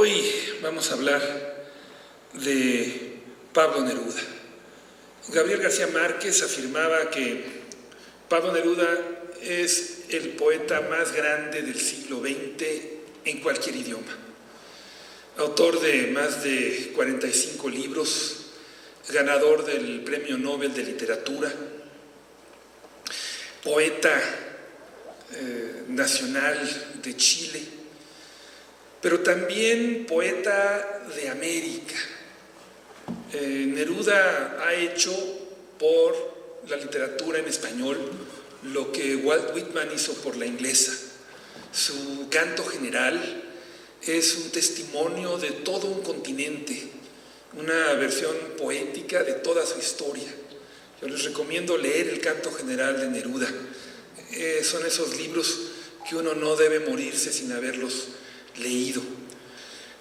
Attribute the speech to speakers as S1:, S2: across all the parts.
S1: Hoy vamos a hablar de Pablo Neruda. Gabriel García Márquez afirmaba que Pablo Neruda es el poeta más grande del siglo XX en cualquier idioma. Autor de más de 45 libros, ganador del Premio Nobel de Literatura, poeta nacional de Chile, pero también poeta de América. Neruda ha hecho por la literatura en español lo que Walt Whitman hizo por la inglesa. Su canto general es un testimonio de todo un continente, una versión poética de toda su historia. Yo les recomiendo leer el canto general de Neruda. Son esos libros que uno no debe morirse sin haberlos leído.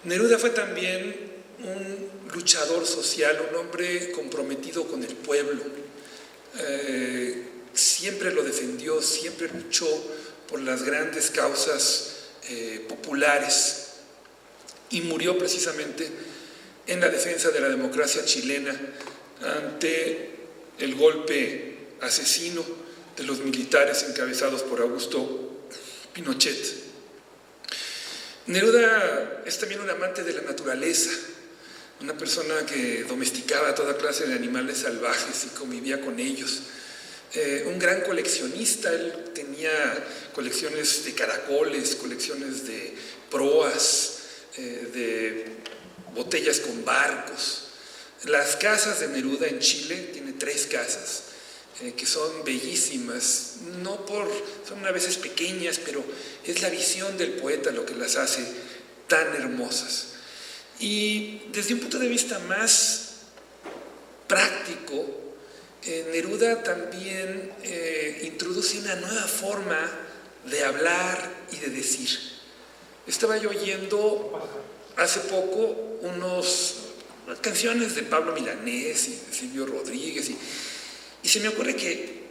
S1: Neruda fue también un luchador social, un hombre comprometido con el pueblo. Siempre lo defendió, siempre luchó por las grandes causas populares y murió precisamente en la defensa de la democracia chilena ante el golpe asesino de los militares encabezados por Augusto Pinochet. Neruda es también un amante de la naturaleza, una persona que domesticaba toda clase de animales salvajes y convivía con ellos. Un gran coleccionista, él tenía colecciones de caracoles, colecciones de proas, de botellas con barcos. Las casas de Neruda en Chile, tiene 3 casas, que son bellísimas, son a veces pequeñas, pero es la visión del poeta lo que las hace tan hermosas. Y desde un punto de vista más práctico, Neruda también introduce una nueva forma de hablar y de decir. Estaba yo oyendo hace poco unas canciones de Pablo Milanés y de Silvio Rodríguez y se me ocurre que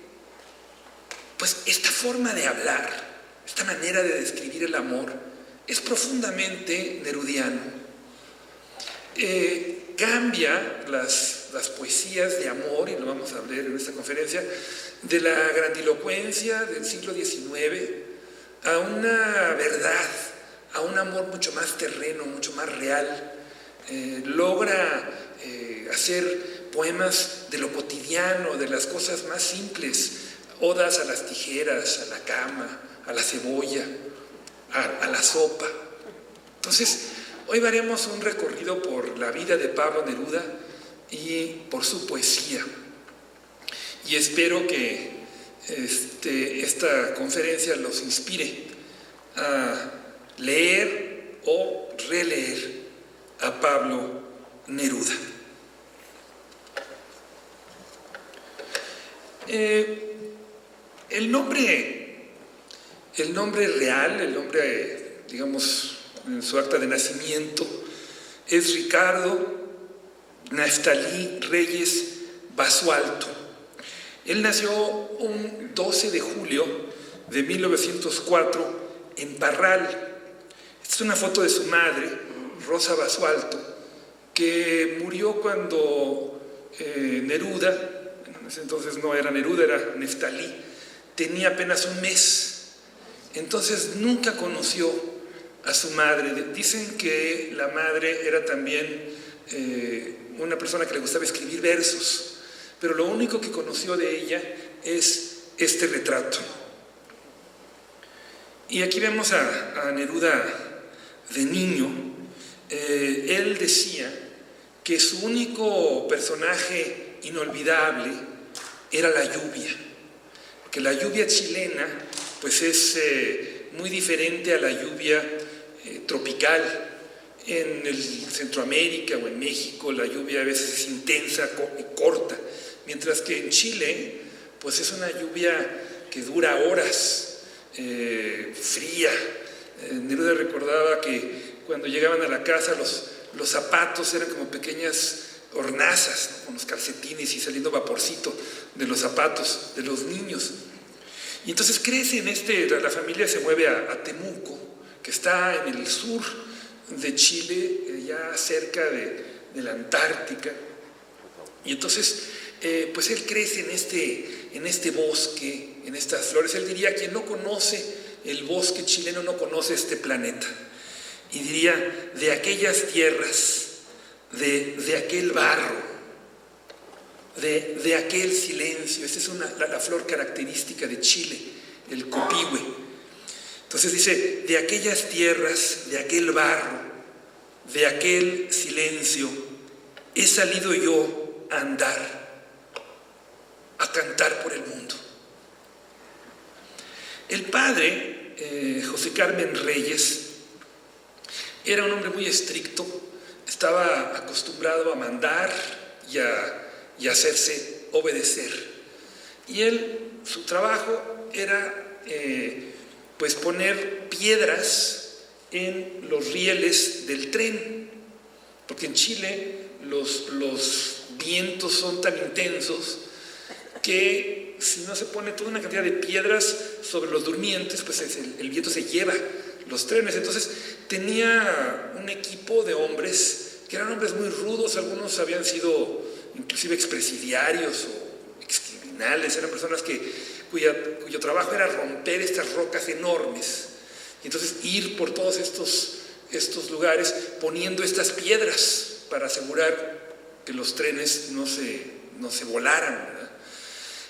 S1: pues esta forma de hablar, esta manera de describir el amor es profundamente nerudiano. Cambia las poesías de amor, y lo vamos a ver en esta conferencia, de la grandilocuencia del siglo XIX a una verdad, a un amor mucho más terreno, mucho más real. Logra hacer poemas de lo cotidiano, de las cosas más simples, odas a las tijeras, a la cama, a la cebolla, a la sopa. Entonces, hoy haremos un recorrido por la vida de Pablo Neruda y por su poesía. Y espero que esta conferencia los inspire a leer o releer a Pablo Neruda. El nombre real, el nombre, digamos, en su acta de nacimiento, es Ricardo Neftalí Reyes Basualto. Él nació un 12 de julio de 1904 en Parral. Esta es una foto de su madre, Rosa Basualto, que murió cuando Neruda, en ese entonces no era Neruda, era Neftalí, tenía apenas un mes. Entonces nunca conoció a su madre. Dicen que la madre era también una persona que le gustaba escribir versos, pero lo único que conoció de ella es este retrato. Y aquí vemos a Neruda de niño. Él decía que su único personaje inolvidable era la lluvia, que la lluvia chilena pues es muy diferente a la lluvia tropical. En Centroamérica o en México la lluvia a veces es intensa y corta, mientras que en Chile pues es una lluvia que dura horas, fría. Neruda recordaba que cuando llegaban a la casa los zapatos eran como pequeñas hornazas, ¿no?, con los calcetines y saliendo vaporcito de los zapatos de los niños. Y entonces crece la familia se mueve a Temuco, que está en el sur de Chile, ya cerca de la Antártica. Y entonces, pues él crece en este bosque, en estas flores. Él diría: quien no conoce el bosque chileno no conoce este planeta. Y diría: de aquellas tierras, de aquel barro, de aquel silencio. Esta es la flor característica de Chile, el copihue. Entonces dice: de aquellas tierras, de aquel barro, de aquel silencio, he salido yo a andar, a cantar por el mundo. El padre, José Carmen Reyes, era un hombre muy estricto, estaba acostumbrado a mandar y a hacerse obedecer. Y su trabajo era pues poner piedras en los rieles del tren, porque en Chile los vientos son tan intensos que si no se pone toda una cantidad de piedras sobre los durmientes, pues el viento se lleva los trenes. Entonces tenía un equipo de hombres que eran hombres muy rudos. Algunos habían sido inclusive expresidiarios o excriminales, eran personas cuyo trabajo era romper estas rocas enormes y entonces ir por todos estos lugares poniendo estas piedras para asegurar que los trenes no se volaran, ¿verdad?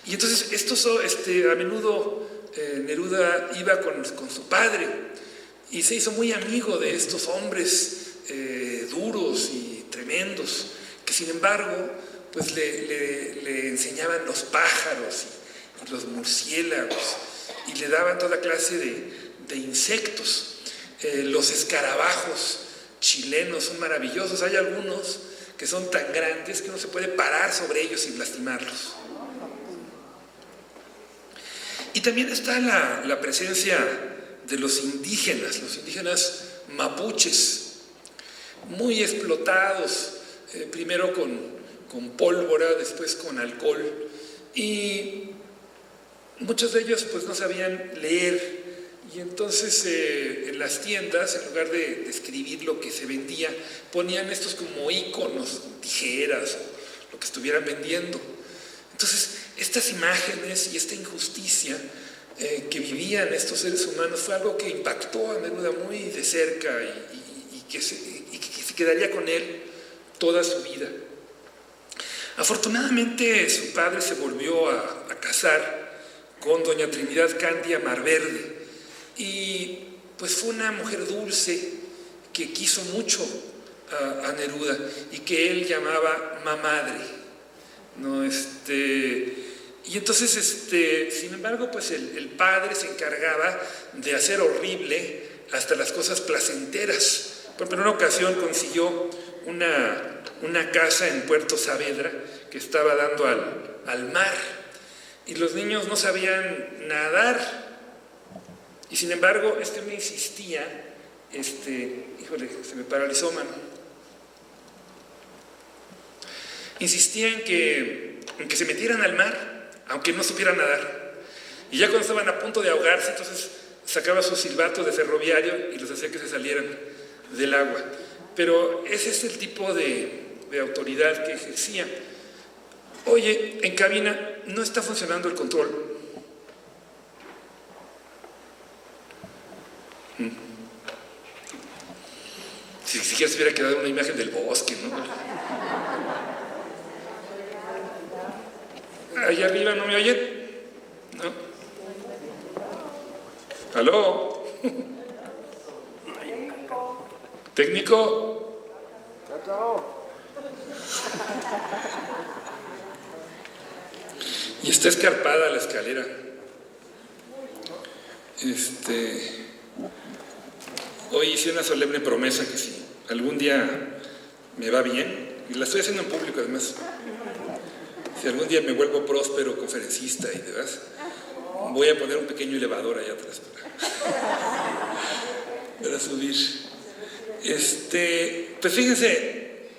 S1: Y entonces a menudo Neruda iba con su padre y se hizo muy amigo de estos hombres duros y tremendos, que sin embargo pues le enseñaban los pájaros y los murciélagos y le daban toda clase de insectos. Los escarabajos chilenos son maravillosos. Hay algunos que son tan grandes que uno se puede parar sobre ellos sin lastimarlos. Y también está la presencia de los indígenas mapuches, muy explotados, primero con pólvora, después con alcohol, y muchos de ellos pues no sabían leer, y entonces en las tiendas, en lugar de escribir lo que se vendía, ponían estos como íconos, tijeras o lo que estuvieran vendiendo. Entonces estas imágenes y esta injusticia que vivían estos seres humanos fue algo que impactó a Neruda muy de cerca y que se quedaría con él toda su vida. Afortunadamente su padre se volvió a casar con doña Trinidad Candia Marverde y pues fue una mujer dulce que quiso mucho a Neruda y que él llamaba mamadre, ¿no? Y entonces, sin embargo, pues el padre se encargaba de hacer horrible hasta las cosas placenteras. Por ejemplo, en una ocasión consiguió una casa en Puerto Saavedra que estaba dando al mar y los niños no sabían nadar y sin embargo me insistía, híjole, se me paralizó, mano. Insistía en que se metieran al mar aunque no supieran nadar, y ya cuando estaban a punto de ahogarse, entonces sacaba su silbato de ferroviario y los hacía que se salieran del agua. Pero ese es el tipo de autoridad que ejercía. Oye, en cabina no está funcionando el control. Si siquiera se hubiera quedado una imagen del bosque, ¿no? Allá arriba no me oyen, ¿no? ¿Aló? ¿Técnico? Y está escarpada la escalera. Hoy hice una solemne promesa que si algún día me va bien, y la estoy haciendo en público además, si algún día me vuelvo próspero, conferencista y demás, voy a poner un pequeño elevador allá atrás para subir. Pues fíjense,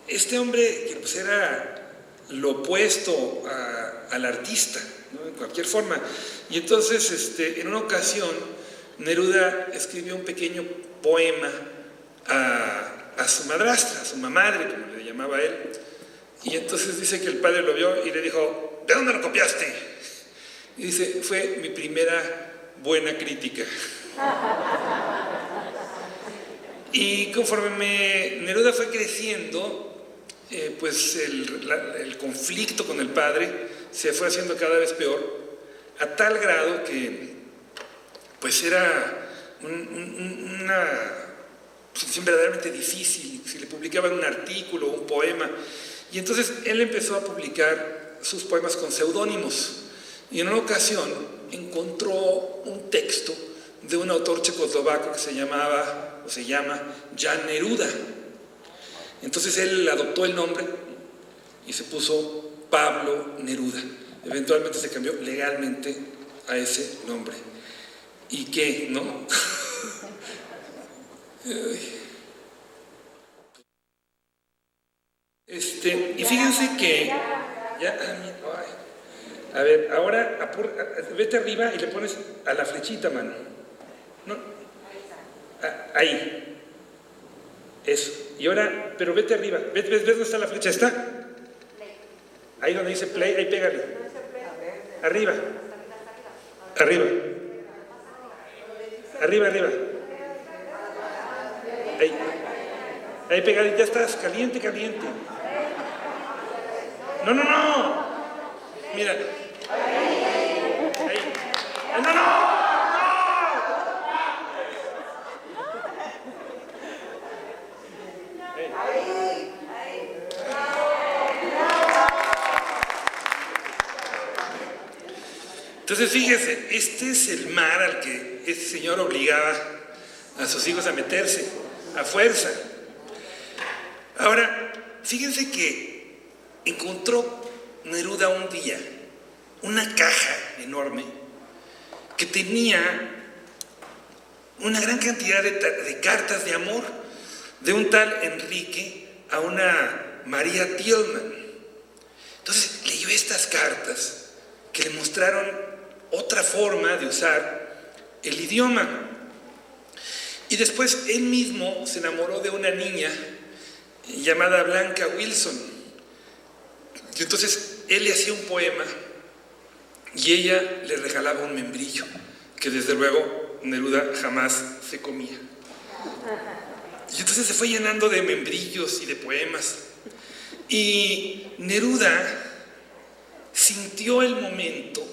S1: este hombre que pues era lo opuesto al artista, ¿no? En cualquier forma. Y entonces, en una ocasión, Neruda escribió un pequeño poema a su madrastra, a su mamadre, como le llamaba él. Y entonces dice que el padre lo vio y le dijo: ¿de dónde lo copiaste? Y dice: fue mi primera buena crítica. Y conforme Neruda fue creciendo, pues el conflicto con el padre se fue haciendo cada vez peor, a tal grado que pues era una situación verdaderamente difícil si le publicaban un artículo o un poema. Y entonces él empezó a publicar sus poemas con seudónimos, y en una ocasión encontró un texto de un autor checoslovaco que se llama Jan Neruda. Entonces él adoptó el nombre y se puso Pablo Neruda. Eventualmente se cambió legalmente a ese nombre. ¿Y qué? ¿No? Y fíjense que a ver, ahora vete arriba y le pones a la flechita, mano. No, ahí. Eso. Y ahora, pero vete arriba. ¿Ves dónde está la flecha? ¿Está? Ahí donde dice play, ahí pégale. Arriba. Arriba. Arriba, arriba. Ahí pégale, ya estás. Caliente, caliente. No. Mira. Ahí. No. Entonces fíjese, este es el mar al que este señor obligaba a sus hijos a meterse a fuerza. Ahora, fíjense que encontró Neruda un día una caja enorme que tenía una gran cantidad de cartas de amor de un tal Enrique a una María Tillman. Entonces leyó estas cartas que le mostraron otra forma de usar el idioma. Y después él mismo se enamoró de una niña llamada Blanca Wilson. Y entonces él le hacía un poema y ella le regalaba un membrillo, que desde luego Neruda jamás se comía. Y entonces se fue llenando de membrillos y de poemas. Y Neruda sintió el momento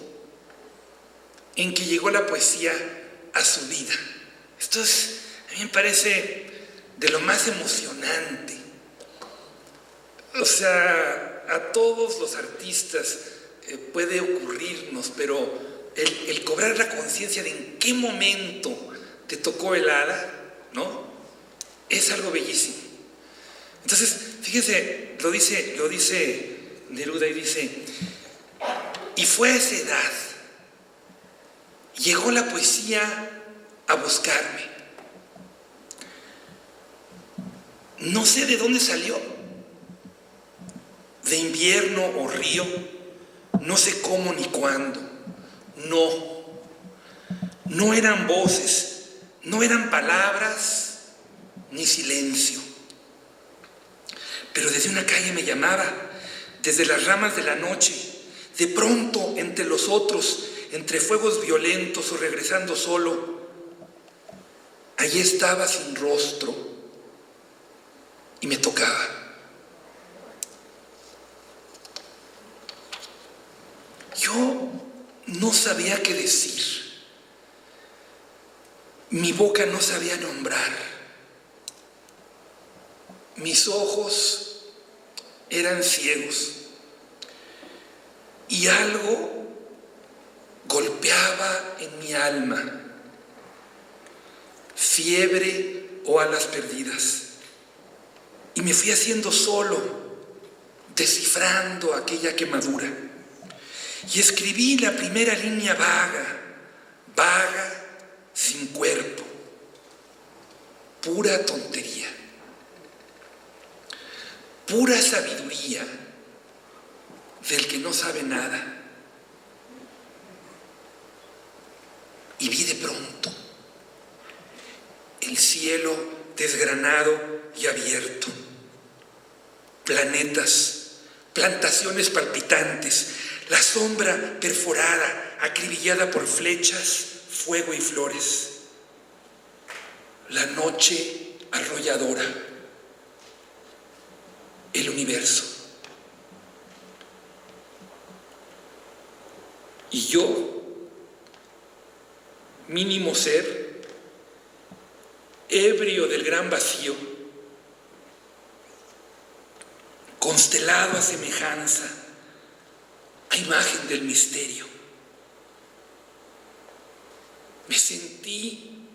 S1: en que llegó la poesía a su vida. Esto a mí me parece de lo más emocionante. O sea, a todos los artistas puede ocurrirnos, pero el cobrar la conciencia de en qué momento te tocó el hada, ¿no? Es algo bellísimo. Entonces, fíjense, lo dice Neruda y dice: y fue a esa edad, llegó la poesía a buscarme. No sé de dónde salió, de invierno o río, no sé cómo ni cuándo. No eran voces, no eran palabras, ni silencio. Pero desde una calle me llamaba, desde las ramas de la noche, de pronto entre los otros, entre fuegos violentos o regresando solo, allí estaba sin rostro y me tocaba. Yo no sabía qué decir, mi boca no sabía nombrar, mis ojos eran ciegos y algo golpeaba en mi alma, fiebre o alas perdidas, y me fui haciendo solo, descifrando aquella quemadura, y escribí la primera línea vaga, sin cuerpo, pura tontería, pura sabiduría del que no sabe nada. Y vi de pronto el cielo desgranado y abierto. Planetas, plantaciones palpitantes, la sombra perforada, acribillada por flechas, fuego y flores. La noche arrolladora, el universo. Y yo, mínimo ser, ebrio del gran vacío, constelado a semejanza, a imagen del misterio. Me sentí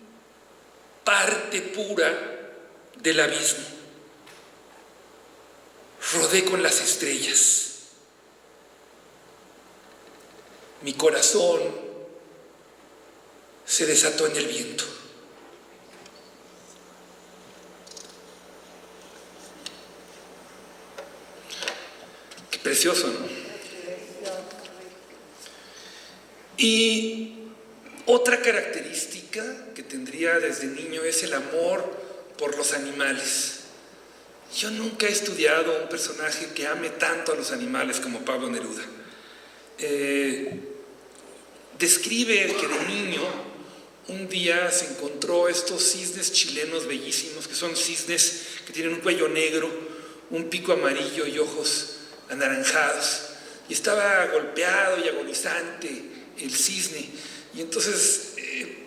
S1: parte pura del abismo. Rodé con las estrellas. Mi corazón se desató en el viento. Qué precioso, ¿no? Y otra característica que tendría desde niño es el amor por los animales. Yo nunca he estudiado un personaje que ame tanto a los animales como Pablo Neruda. Describe que de niño un día se encontró estos cisnes chilenos bellísimos, que son cisnes que tienen un cuello negro, un pico amarillo y ojos anaranjados, y estaba golpeado y agonizante el cisne, y entonces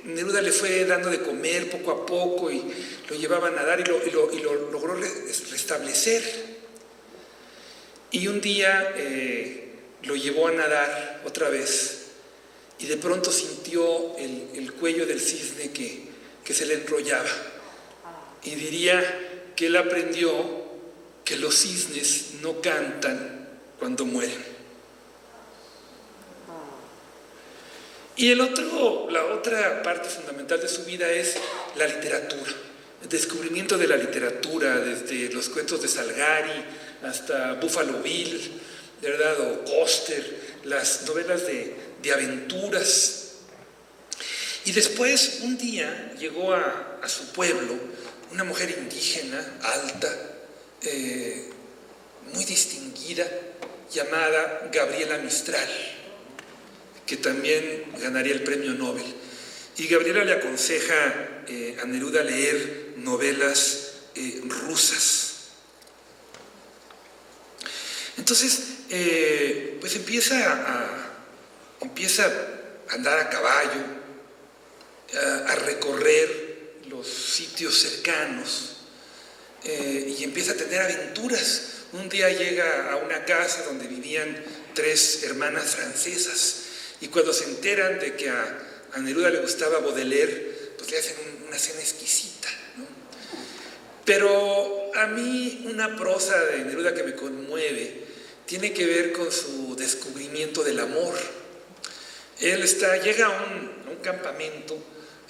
S1: Neruda le fue dando de comer poco a poco y lo llevaba a nadar y lo logró restablecer. Y un día lo llevó a nadar otra vez y de pronto sintió el cuello del cisne que se le enrollaba. Y diría que él aprendió que los cisnes no cantan cuando mueren. Y la otra parte fundamental de su vida es la literatura, el descubrimiento de la literatura, desde los cuentos de Salgari hasta Buffalo Bill, ¿verdad? O Coster, las novelas de aventuras. Y después, un día, llegó a su pueblo una mujer indígena, alta, muy distinguida, llamada Gabriela Mistral, que también ganaría el premio Nobel. Y Gabriela le aconseja a Neruda leer novelas rusas. Entonces, pues empieza a andar a caballo, a recorrer los sitios cercanos y empieza a tener aventuras. Un día llega a una casa donde vivían 3 hermanas francesas, y cuando se enteran de que a Neruda le gustaba Baudelaire, pues le hacen una cena exquisita, ¿no? Pero a mí una prosa de Neruda que me conmueve tiene que ver con su descubrimiento del amor. Él llega a un campamento,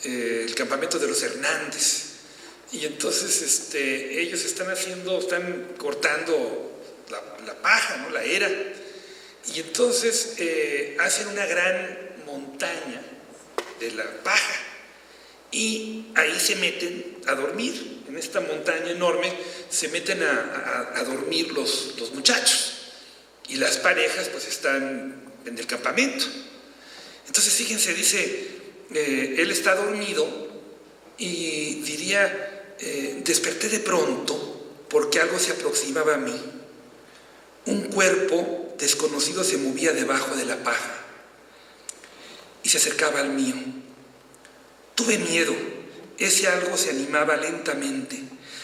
S1: el campamento de los Hernández, y entonces ellos están cortando la paja, ¿no? La era. Y entonces hacen una gran montaña de la paja y ahí se meten a dormir. En esta montaña enorme se meten a dormir los muchachos y las parejas pues están en el campamento. Entonces fíjense, dice, él está dormido y diría, desperté de pronto porque algo se aproximaba a mí. Un cuerpo desconocido se movía debajo de la paja y se acercaba al mío. Tuve miedo. Ese algo se animaba lentamente.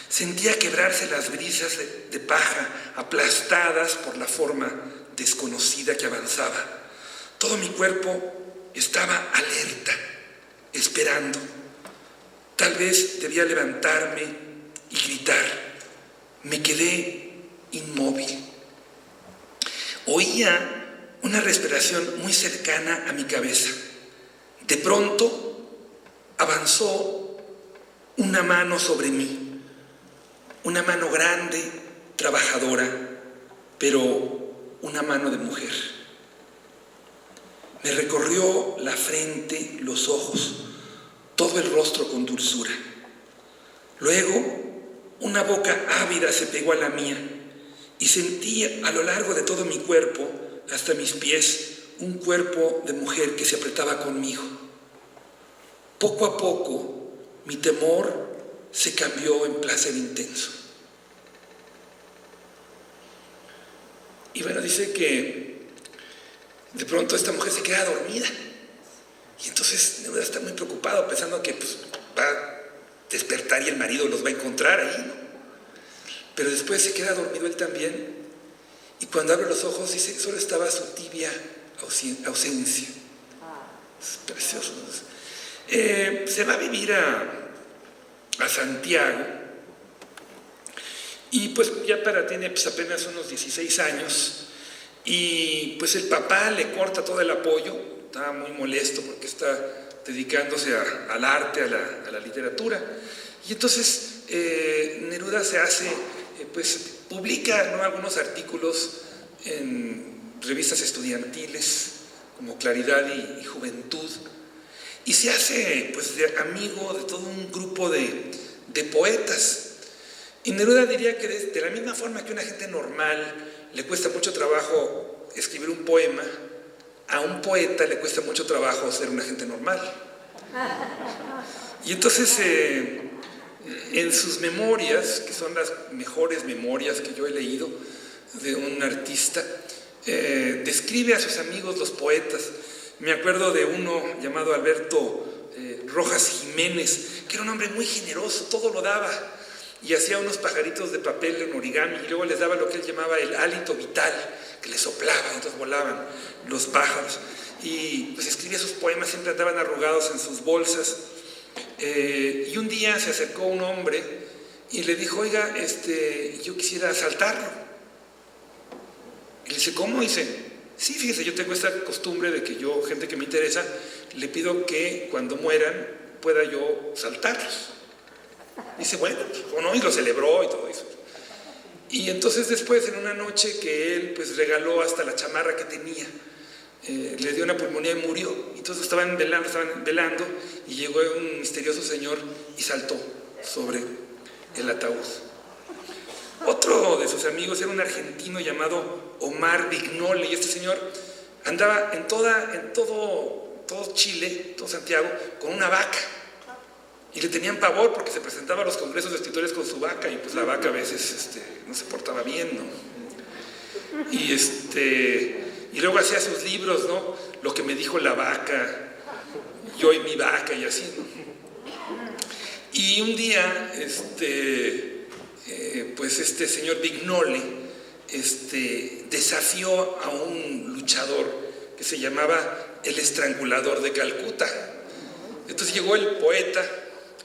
S1: Sentía quebrarse las brisas de paja aplastadas por la forma desconocida que avanzaba. Todo mi cuerpo estaba alerta, esperando. Tal vez debía levantarme y gritar. Me quedé inmóvil. Oía una respiración muy cercana a mi cabeza. De pronto avanzó una mano sobre mí, una mano grande, trabajadora, pero una mano de mujer. Me recorrió la frente, los ojos, todo el rostro con dulzura. Luego Una boca ávida se pegó a la mía y sentí a lo largo de todo mi cuerpo, hasta mis pies, un cuerpo de mujer que se apretaba conmigo. Poco a poco, mi temor se cambió en placer intenso. Y bueno, dice que de pronto esta mujer se queda dormida. Y entonces Neruda está muy preocupado, pensando que pues, va a despertar y el marido los va a encontrar ahí, ¿no? Pero después se queda dormido él también. Y cuando abre los ojos, dice que solo estaba su tibia ausencia. Es precioso, ¿no? Se va a vivir a Santiago. Y pues ya tiene pues, apenas unos 16 años. Y pues el papá le corta todo el apoyo. Está muy molesto porque está dedicándose al arte, a la literatura. Y entonces Neruda se hace, pues publica, ¿no?, algunos artículos en revistas estudiantiles como Claridad y Juventud. Y se hace pues amigo de todo un grupo de poetas. Y Neruda diría que de la misma forma que a una gente normal le cuesta mucho trabajo escribir un poema, a un poeta le cuesta mucho trabajo ser una gente normal. Y entonces en sus memorias, que son las mejores memorias que yo he leído de un artista, describe a sus amigos los poetas. Me acuerdo de uno llamado Alberto Rojas Jiménez, que era un hombre muy generoso, todo lo daba, y hacía unos pajaritos de papel en origami, y luego les daba lo que él llamaba el hálito vital, que les soplaba, entonces volaban los pájaros. Y pues escribía sus poemas, siempre andaban arrugados en sus bolsas. Y un día se acercó un hombre y le dijo: oiga, yo quisiera asaltarlo. Y le dice: ¿cómo? Y dice: sí, fíjese, yo tengo esta costumbre de que yo, gente que me interesa, le pido que cuando mueran pueda yo saltarlos. Dice: bueno, pues, ¿cómo no? Y lo celebró y todo eso. Y entonces después, en una noche que él pues regaló hasta la chamarra que tenía, le dio una pulmonía y murió. Entonces estaban velando y llegó un misterioso señor y saltó sobre el ataúd. Otro de sus amigos era un argentino llamado Omar Vignoli, y este señor andaba en todo Chile, todo Santiago, con una vaca. Y le tenían pavor porque se presentaba a los congresos de escritores con su vaca, y pues la vaca a veces no se portaba bien, ¿no? Y luego hacía sus libros, ¿no? Lo que me dijo la vaca, yo y mi vaca, y así, ¿no? Y un día, pues este señor Vignoli desafió a un luchador que se llamaba el Estrangulador de Calcuta. Entonces llegó el poeta,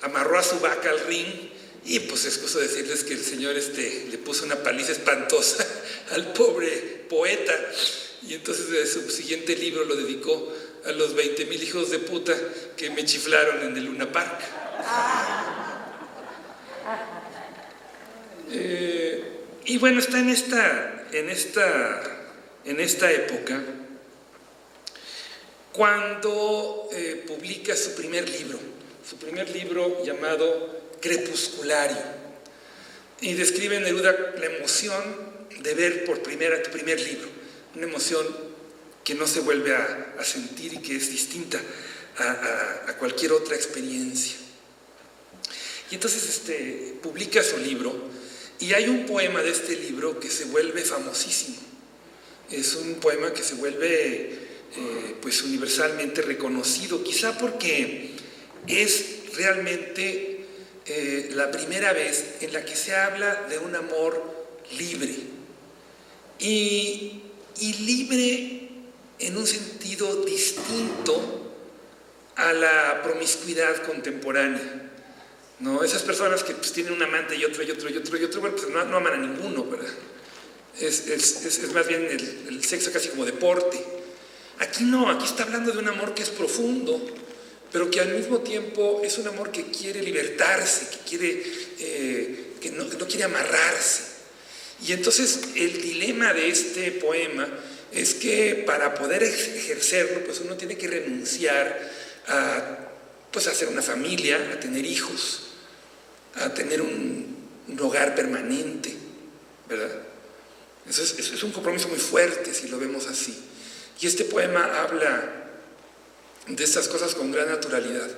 S1: amarró a su vaca al ring, y pues es cosa decirles que el señor le puso una paliza espantosa al pobre poeta. Y entonces su siguiente libro lo dedicó a los 20,000 hijos de puta que me chiflaron en el Luna Park. Y bueno, está en esta época cuando publica su primer libro llamado Crepusculario, y describe Neruda la emoción de ver por tu primer libro, una emoción que no se vuelve a sentir y que es distinta a cualquier otra experiencia. Y entonces publica su libro, y hay un poema de este libro que se vuelve famosísimo. Es un poema que se vuelve pues universalmente reconocido, quizá porque es realmente la primera vez en la que se habla de un amor libre, y libre en un sentido distinto a la promiscuidad contemporánea, ¿no? Esas personas que pues, tienen un amante y otro, bueno, pues no aman a ninguno, ¿verdad? Es más bien el sexo casi como deporte. Aquí no, aquí está hablando de un amor que es profundo, pero que al mismo tiempo es un amor que quiere libertarse, que no quiere amarrarse. Y entonces el dilema de este poema es que para poder ejercerlo, pues uno tiene que renunciar a hacer una familia, a tener hijos, a tener un un hogar permanente, ¿verdad? Eso es un compromiso muy fuerte si lo vemos así. Y este poema habla de estas cosas con gran naturalidad.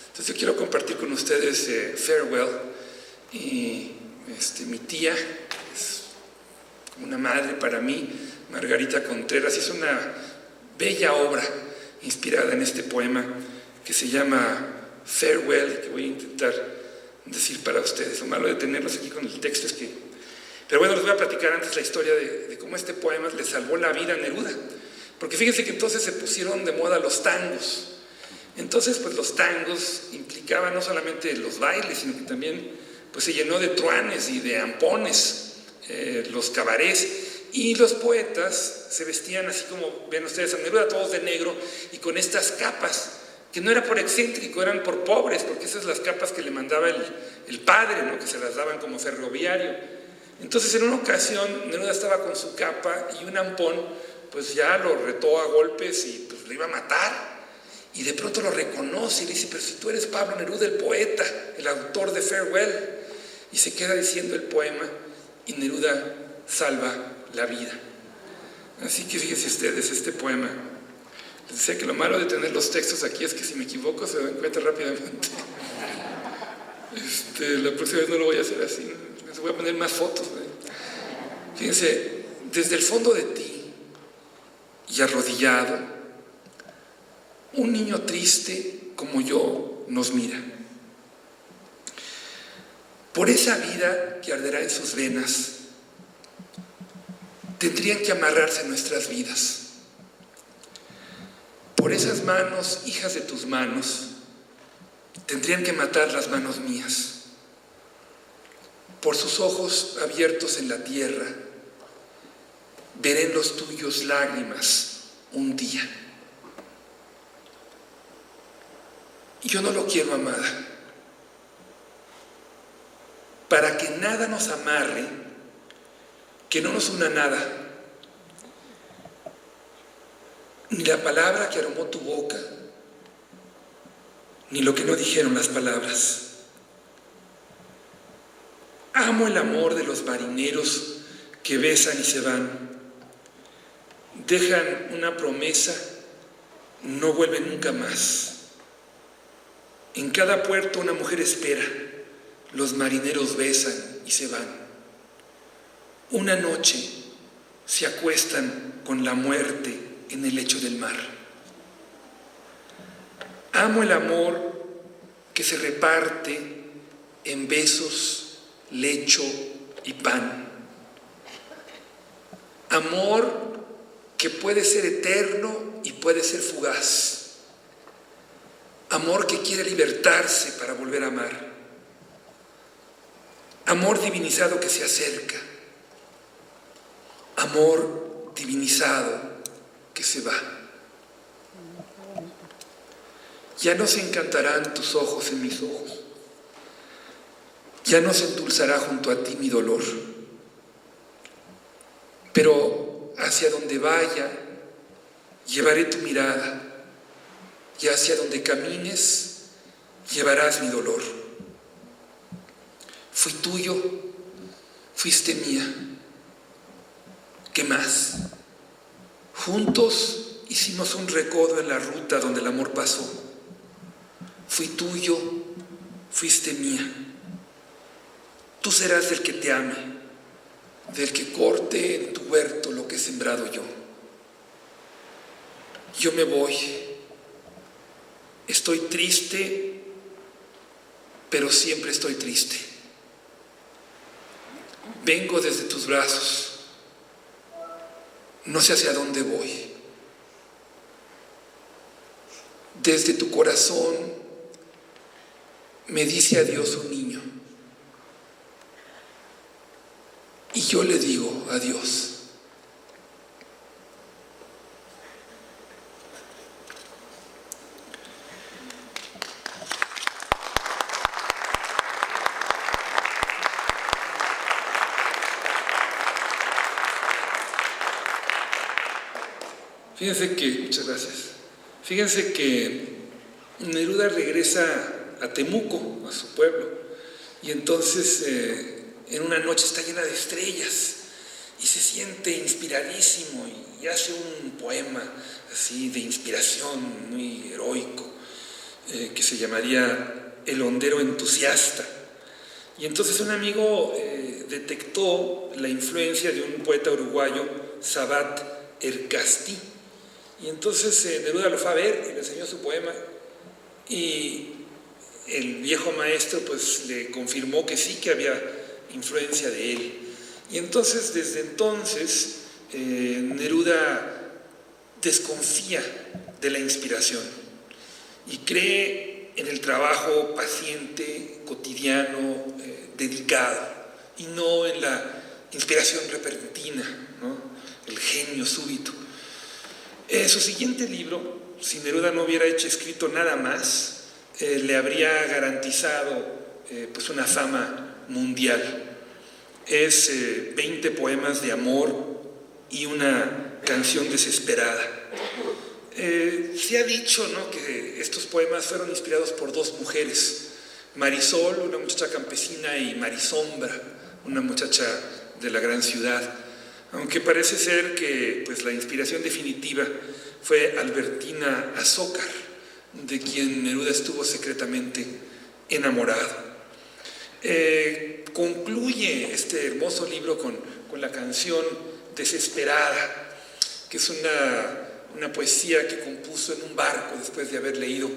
S1: Entonces yo quiero compartir con ustedes Farewell. Y mi tía es una madre para mí, Margarita Contreras. Es una bella obra inspirada en este poema que se llama Farewell, que voy a intentar decir para ustedes. Lo malo de tenerlos aquí con el texto es que... Pero bueno, les voy a platicar antes la historia de cómo este poema le salvó la vida a Neruda. Porque fíjense que entonces se pusieron de moda los tangos. Entonces, pues los tangos implicaban no solamente los bailes, sino que también pues, se llenó de truanes y de ampones, los cabarets. Y los poetas se vestían así como ven ustedes a Neruda, todos de negro y con estas capas, que no era por excéntrico, eran por pobres, porque esas son las capas que le mandaba el padre, ¿no? Que se las daban como ferroviario. Entonces en una ocasión Neruda estaba con su capa y un ampón pues ya lo retó a golpes y pues lo iba a matar. Y de pronto lo reconoce y le dice, pero si tú eres Pablo Neruda, el poeta, el autor de Farewell. Y se queda diciendo el poema y Neruda salva la vida. Así que fíjense ustedes, este poema. Les decía que lo malo de tener los textos aquí es que si me equivoco se dan cuenta rápidamente. La próxima vez no lo voy a hacer así, les voy a poner más fotos, ¿no? Fíjense, desde el fondo de ti y arrodillado, un niño triste como yo nos mira. Por esa vida que arderá en sus venas, tendrían que amarrarse nuestras vidas. Por esas manos, hijas de tus manos, tendrían que matar las manos mías. Por sus ojos abiertos en la tierra, veré en los tuyos lágrimas un día. Yo no lo quiero, amada, para que nada nos amarre, que no nos una nada, ni la palabra que aromó tu boca, ni lo que no dijeron las palabras. Amo el amor de los marineros que besan y se van. Dejan una promesa, no vuelven nunca más. En cada puerto una mujer espera, los marineros besan y se van. Una noche se acuestan con la muerte en el lecho del mar. Amo el amor que se reparte en besos, lecho y pan. Amor que puede ser eterno y puede ser fugaz. Amor que quiere libertarse para volver a amar. Amor divinizado que se acerca. Amor divinizado que se va. Ya no se encantarán tus ojos en mis ojos. Ya no se endulzará junto a ti mi dolor. Pero hacia donde vaya, llevaré tu mirada. Y hacia donde camines, llevarás mi dolor. Fui tuyo, fuiste mía. ¿Qué más? Juntos hicimos un recodo en la ruta donde el amor pasó. Fui tuyo, fuiste mía. Tú serás del que te ame, del que corte en tu huerto lo que he sembrado yo. Yo me voy. Estoy triste, pero siempre estoy triste. Vengo desde tus brazos. No sé hacia dónde voy. Desde tu corazón me dice adiós un niño. Y yo le digo adiós. Muchas gracias. Fíjense que Neruda regresa a Temuco, a su pueblo, y entonces en una noche está llena de estrellas y se siente inspiradísimo y hace un poema así de inspiración muy heroico que se llamaría El hondero entusiasta. Y entonces un amigo detectó la influencia de un poeta uruguayo, Sabat Ercasti, y entonces Neruda lo fue a ver y le enseñó su poema, y el viejo maestro pues le confirmó que sí, que había influencia de él. Y entonces, desde entonces, Neruda desconfía de la inspiración y cree en el trabajo paciente, cotidiano, dedicado, y no en la inspiración repentina, ¿no? El genio súbito. Su siguiente libro, si Neruda no hubiera escrito nada más, le habría garantizado pues una fama mundial. Es 20 poemas de amor y una canción desesperada. Se ha dicho, ¿no?, que estos poemas fueron inspirados por dos mujeres, Marisol, una muchacha campesina, y Marisombra, una muchacha de la gran ciudad, aunque parece ser que pues, la inspiración definitiva fue Albertina Azócar, de quien Neruda estuvo secretamente enamorado. Concluye este hermoso libro con la canción Desesperada, que es una poesía que compuso en un barco después de haber leído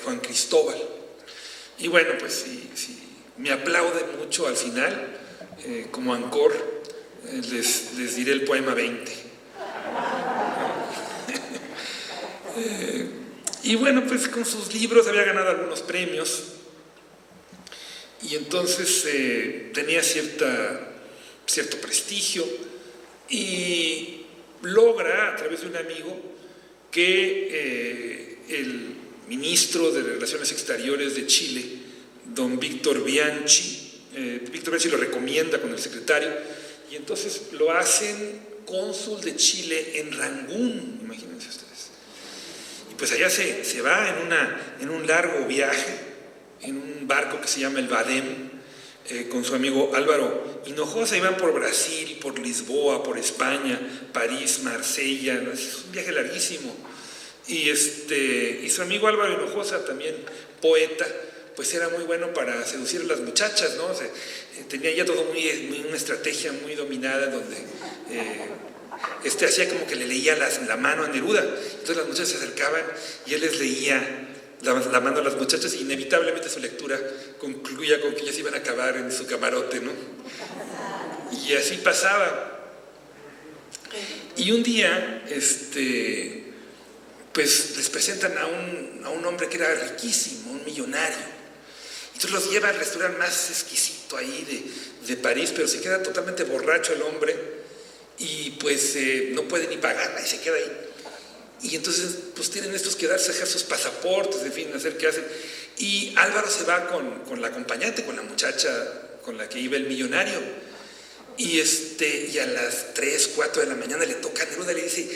S1: Juan Cristóbal. Y bueno, pues si me aplaude mucho al final, como encore, les diré el poema 20. Y bueno, pues con sus libros había ganado algunos premios, y entonces tenía cierto prestigio, y logra, a través de un amigo, que el ministro de Relaciones Exteriores de Chile, don Víctor Bianchi lo recomienda con el secretario, y entonces lo hacen cónsul de Chile en Rangún, imagínense ustedes. Y pues allá se va en un largo viaje, en un barco que se llama el Badem, con su amigo Álvaro Hinojosa, y van por Brasil, por Lisboa, por España, París, Marsella, ¿no? Es un viaje larguísimo. Y su amigo Álvaro Hinojosa, también poeta, pues era muy bueno para seducir a las muchachas, ¿no? Tenía ya todo una estrategia muy dominada, donde hacía como que le leía la mano a Neruda. Entonces las muchachas se acercaban y él les leía la mano a las muchachas, y inevitablemente su lectura concluía con que ellas iban a acabar en su camarote, ¿no? Y así pasaba. Y un día, pues les presentan a un hombre que era riquísimo, un millonario. Entonces los lleva al restaurante más exquisito ahí de París, pero se queda totalmente borracho el hombre, y pues no puede ni pagarla y se queda ahí. Y entonces pues tienen estos que darse sus pasaportes, en fin, hacer qué hacen. Y Álvaro se va con la acompañante, con la muchacha con la que iba el millonario. Y a las 3, 4 de la mañana le toca a Neruda y le dice: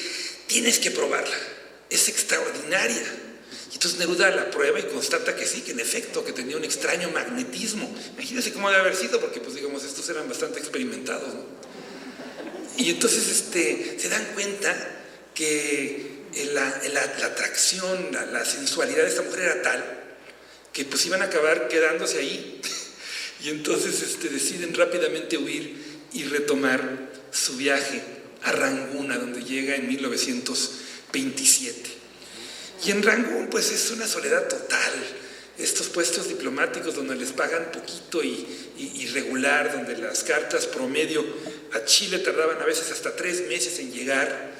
S1: tienes que probarla, es extraordinaria. Y entonces Neruda la prueba y constata que sí, que en efecto, que tenía un extraño magnetismo. Imagínense cómo debe haber sido, porque pues digamos, estos eran bastante experimentados, ¿no? Y entonces se dan cuenta que la atracción, la sensualidad de esta mujer era tal que pues iban a acabar quedándose ahí. Y entonces deciden rápidamente huir y retomar su viaje a Rangún, a donde llega en 1927. Y en Rangún pues es una soledad total, estos puestos diplomáticos donde les pagan poquito y irregular, donde las cartas promedio a Chile tardaban a veces hasta 3 meses en llegar,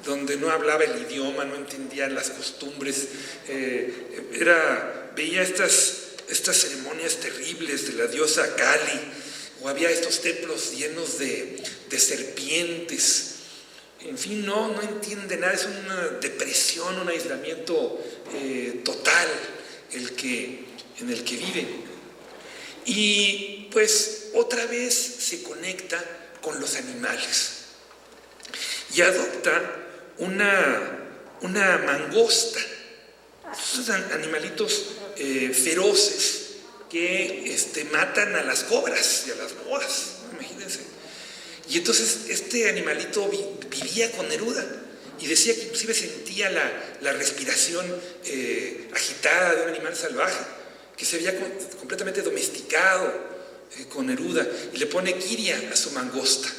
S1: donde no hablaba el idioma, no entendían las costumbres, veía estas ceremonias terribles de la diosa Kali, o había estos templos llenos de serpientes. En fin, no entiende nada, es una depresión, un aislamiento total en el que vive. Y pues otra vez se conecta con los animales y adopta una mangosta, esos animalitos feroces, que matan a las cobras y a las boas, ¿no? Imagínense. Y entonces este animalito vivía con Neruda y decía que inclusive sentía la respiración agitada de un animal salvaje, que se había completamente domesticado con Neruda, y le pone Kiria a su mangosta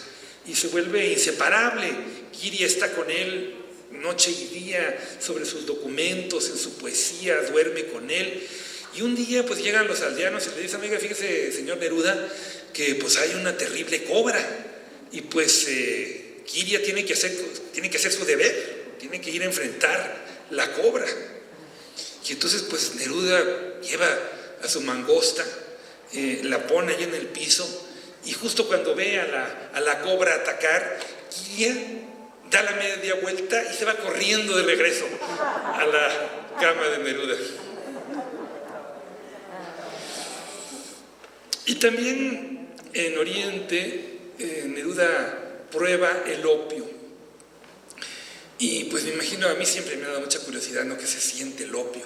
S1: y se vuelve inseparable. Kiria está con él noche y día sobre sus documentos, en su poesía, duerme con él. Y un día pues llegan los aldeanos y le dicen: oiga, fíjese, señor Neruda, que pues hay una terrible cobra y pues Kiria tiene que hacer su deber, tiene que ir a enfrentar la cobra. Y entonces pues Neruda lleva a su mangosta, la pone ahí en el piso, y justo cuando ve a la cobra atacar, Kiria da la media vuelta y se va corriendo de regreso a la cama de Neruda. Y también en Oriente, Neruda prueba el opio. Y pues me imagino, a mí siempre me ha dado mucha curiosidad, ¿no?, que se siente el opio.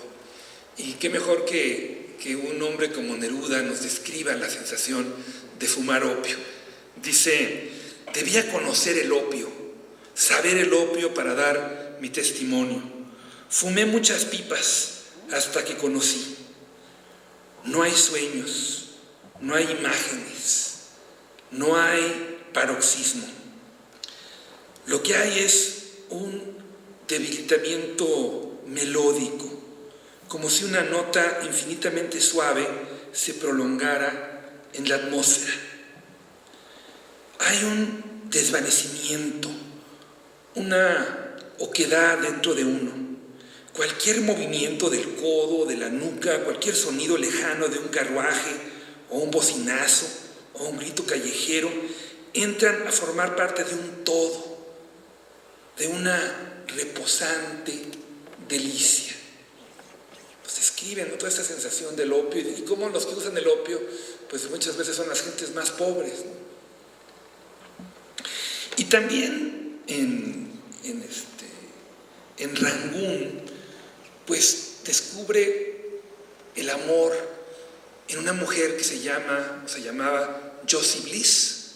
S1: Y qué mejor que un hombre como Neruda nos describa la sensación de fumar opio. Dice: debía conocer el opio, saber el opio para dar mi testimonio. Fumé muchas pipas hasta que conocí. No hay sueños, no hay imágenes, no hay paroxismo. Lo que hay es un debilitamiento melódico, como si una nota infinitamente suave se prolongara en la atmósfera. Hay un desvanecimiento, una oquedad dentro de uno. Cualquier movimiento del codo, de la nuca, cualquier sonido lejano de un carruaje o un bocinazo o un grito callejero entran a formar parte de un todo, de una reposante delicia. Pues describen, ¿no?, toda esta sensación del opio, y cómo los que usan el opio pues muchas veces son las gentes más pobres, ¿no? Y también en Rangún pues descubre el amor en una mujer que se llamaba Josie Bliss.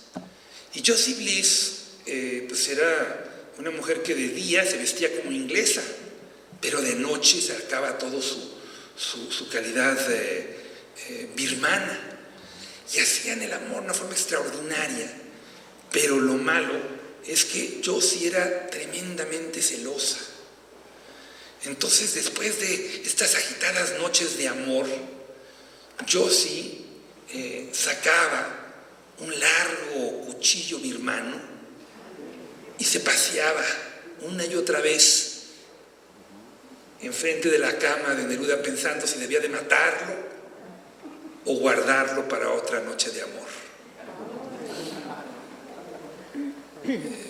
S1: Y Josie Bliss pues era una mujer que de día se vestía como inglesa, pero de noche sacaba todo su calidad birmana, y hacían el amor de una forma extraordinaria. Pero lo malo es que Josie era tremendamente celosa. Entonces, después de estas agitadas noches de amor, Josie sacaba un largo cuchillo birmano y se paseaba una y otra vez enfrente de la cama de Neruda, pensando si debía de matarlo o guardarlo para otra noche de amor.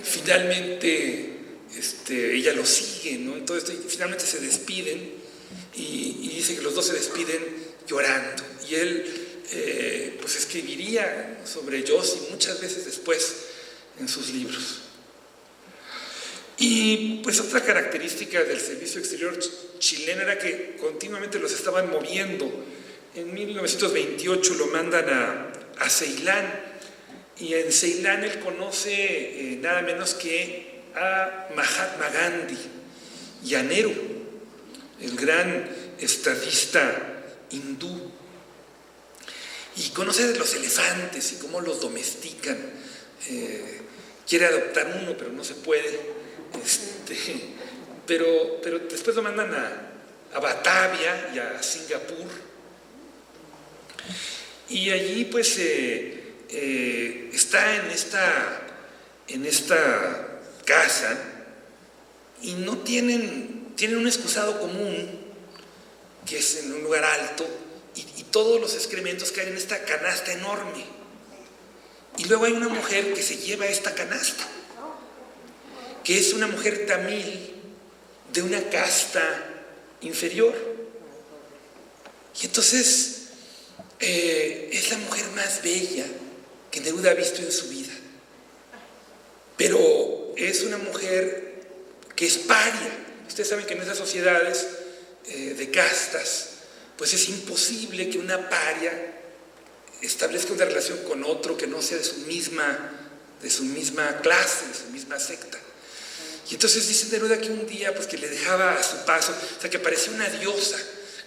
S1: Finalmente ella lo sigue, ¿no? Entonces finalmente se despiden y dice que los dos se despiden llorando, y él pues escribiría sobre Josie muchas veces después en sus libros. Y pues otra característica del servicio exterior chileno era que continuamente los estaban moviendo. En 1928 lo mandan a Ceilán, y en Ceilán él conoce nada menos que a Mahatma Gandhi y a Nehru, el gran estadista hindú, y conoce de los elefantes y cómo los domestican. Quiere adoptar uno, pero no se puede. Pero después lo mandan a Batavia y a Singapur, y allí pues está en esta casa, y no tienen un excusado común, que es en un lugar alto, y todos los excrementos caen en esta canasta enorme, y luego hay una mujer que se lleva esta canasta, que es una mujer tamil de una casta inferior, y entonces es la mujer más bella que Neruda ha visto en su vida, pero es una mujer que es paria. Ustedes saben que en esas sociedades de castas pues es imposible que una paria establezca una relación con otro que no sea de su misma clase, de su misma secta. Y entonces dice Neruda que un día, pues que le dejaba a su paso, o sea, que parecía una diosa,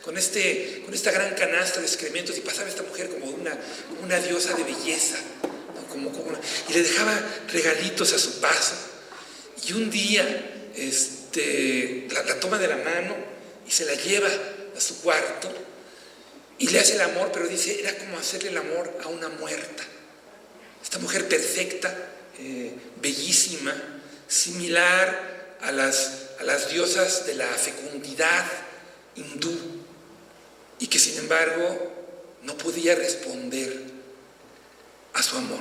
S1: con esta gran canasta de excrementos, y pasaba esta mujer como una diosa de belleza, ¿no? Y le dejaba regalitos a su paso. Y un día la toma de la mano y se la lleva a su cuarto y le hace el amor, pero dice, era como hacerle el amor a una muerta. Esta mujer perfecta, bellísima, similar a las diosas de la fecundidad hindú, y que sin embargo no podía responder a su amor.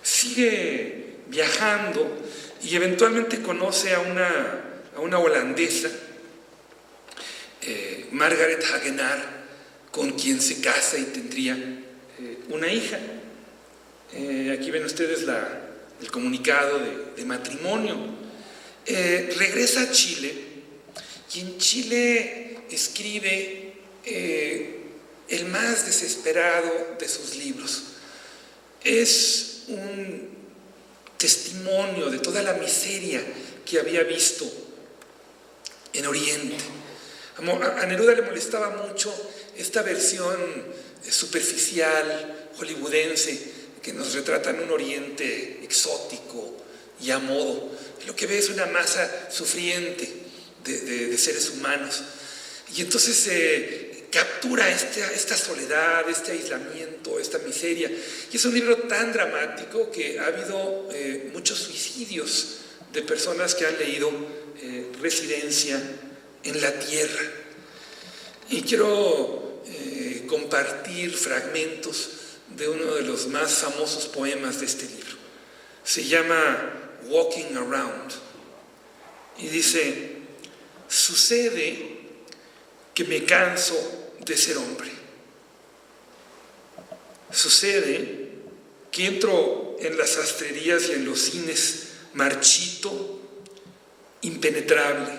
S1: Sigue viajando y eventualmente conoce a una holandesa, Margaret Hagenaar, con quien se casa y tendría una hija. Aquí ven ustedes el comunicado de matrimonio. Regresa a Chile y en Chile escribe el más desesperado de sus libros. Es un testimonio de toda la miseria que había visto en Oriente. A Neruda le molestaba mucho esta versión superficial, hollywoodense, que nos retrata en un Oriente exótico y a modo. Lo que ve es una masa sufriente de seres humanos. Y entonces captura esta soledad, este aislamiento, esta miseria. Y es un libro tan dramático que ha habido muchos suicidios de personas que han leído Residencia en la Tierra. Y quiero compartir fragmentos de uno de los más famosos poemas de este libro. Se llama Walking Around y dice: sucede que me canso de ser hombre. Sucede que entro en las sastrerías y en los cines marchito, impenetrable,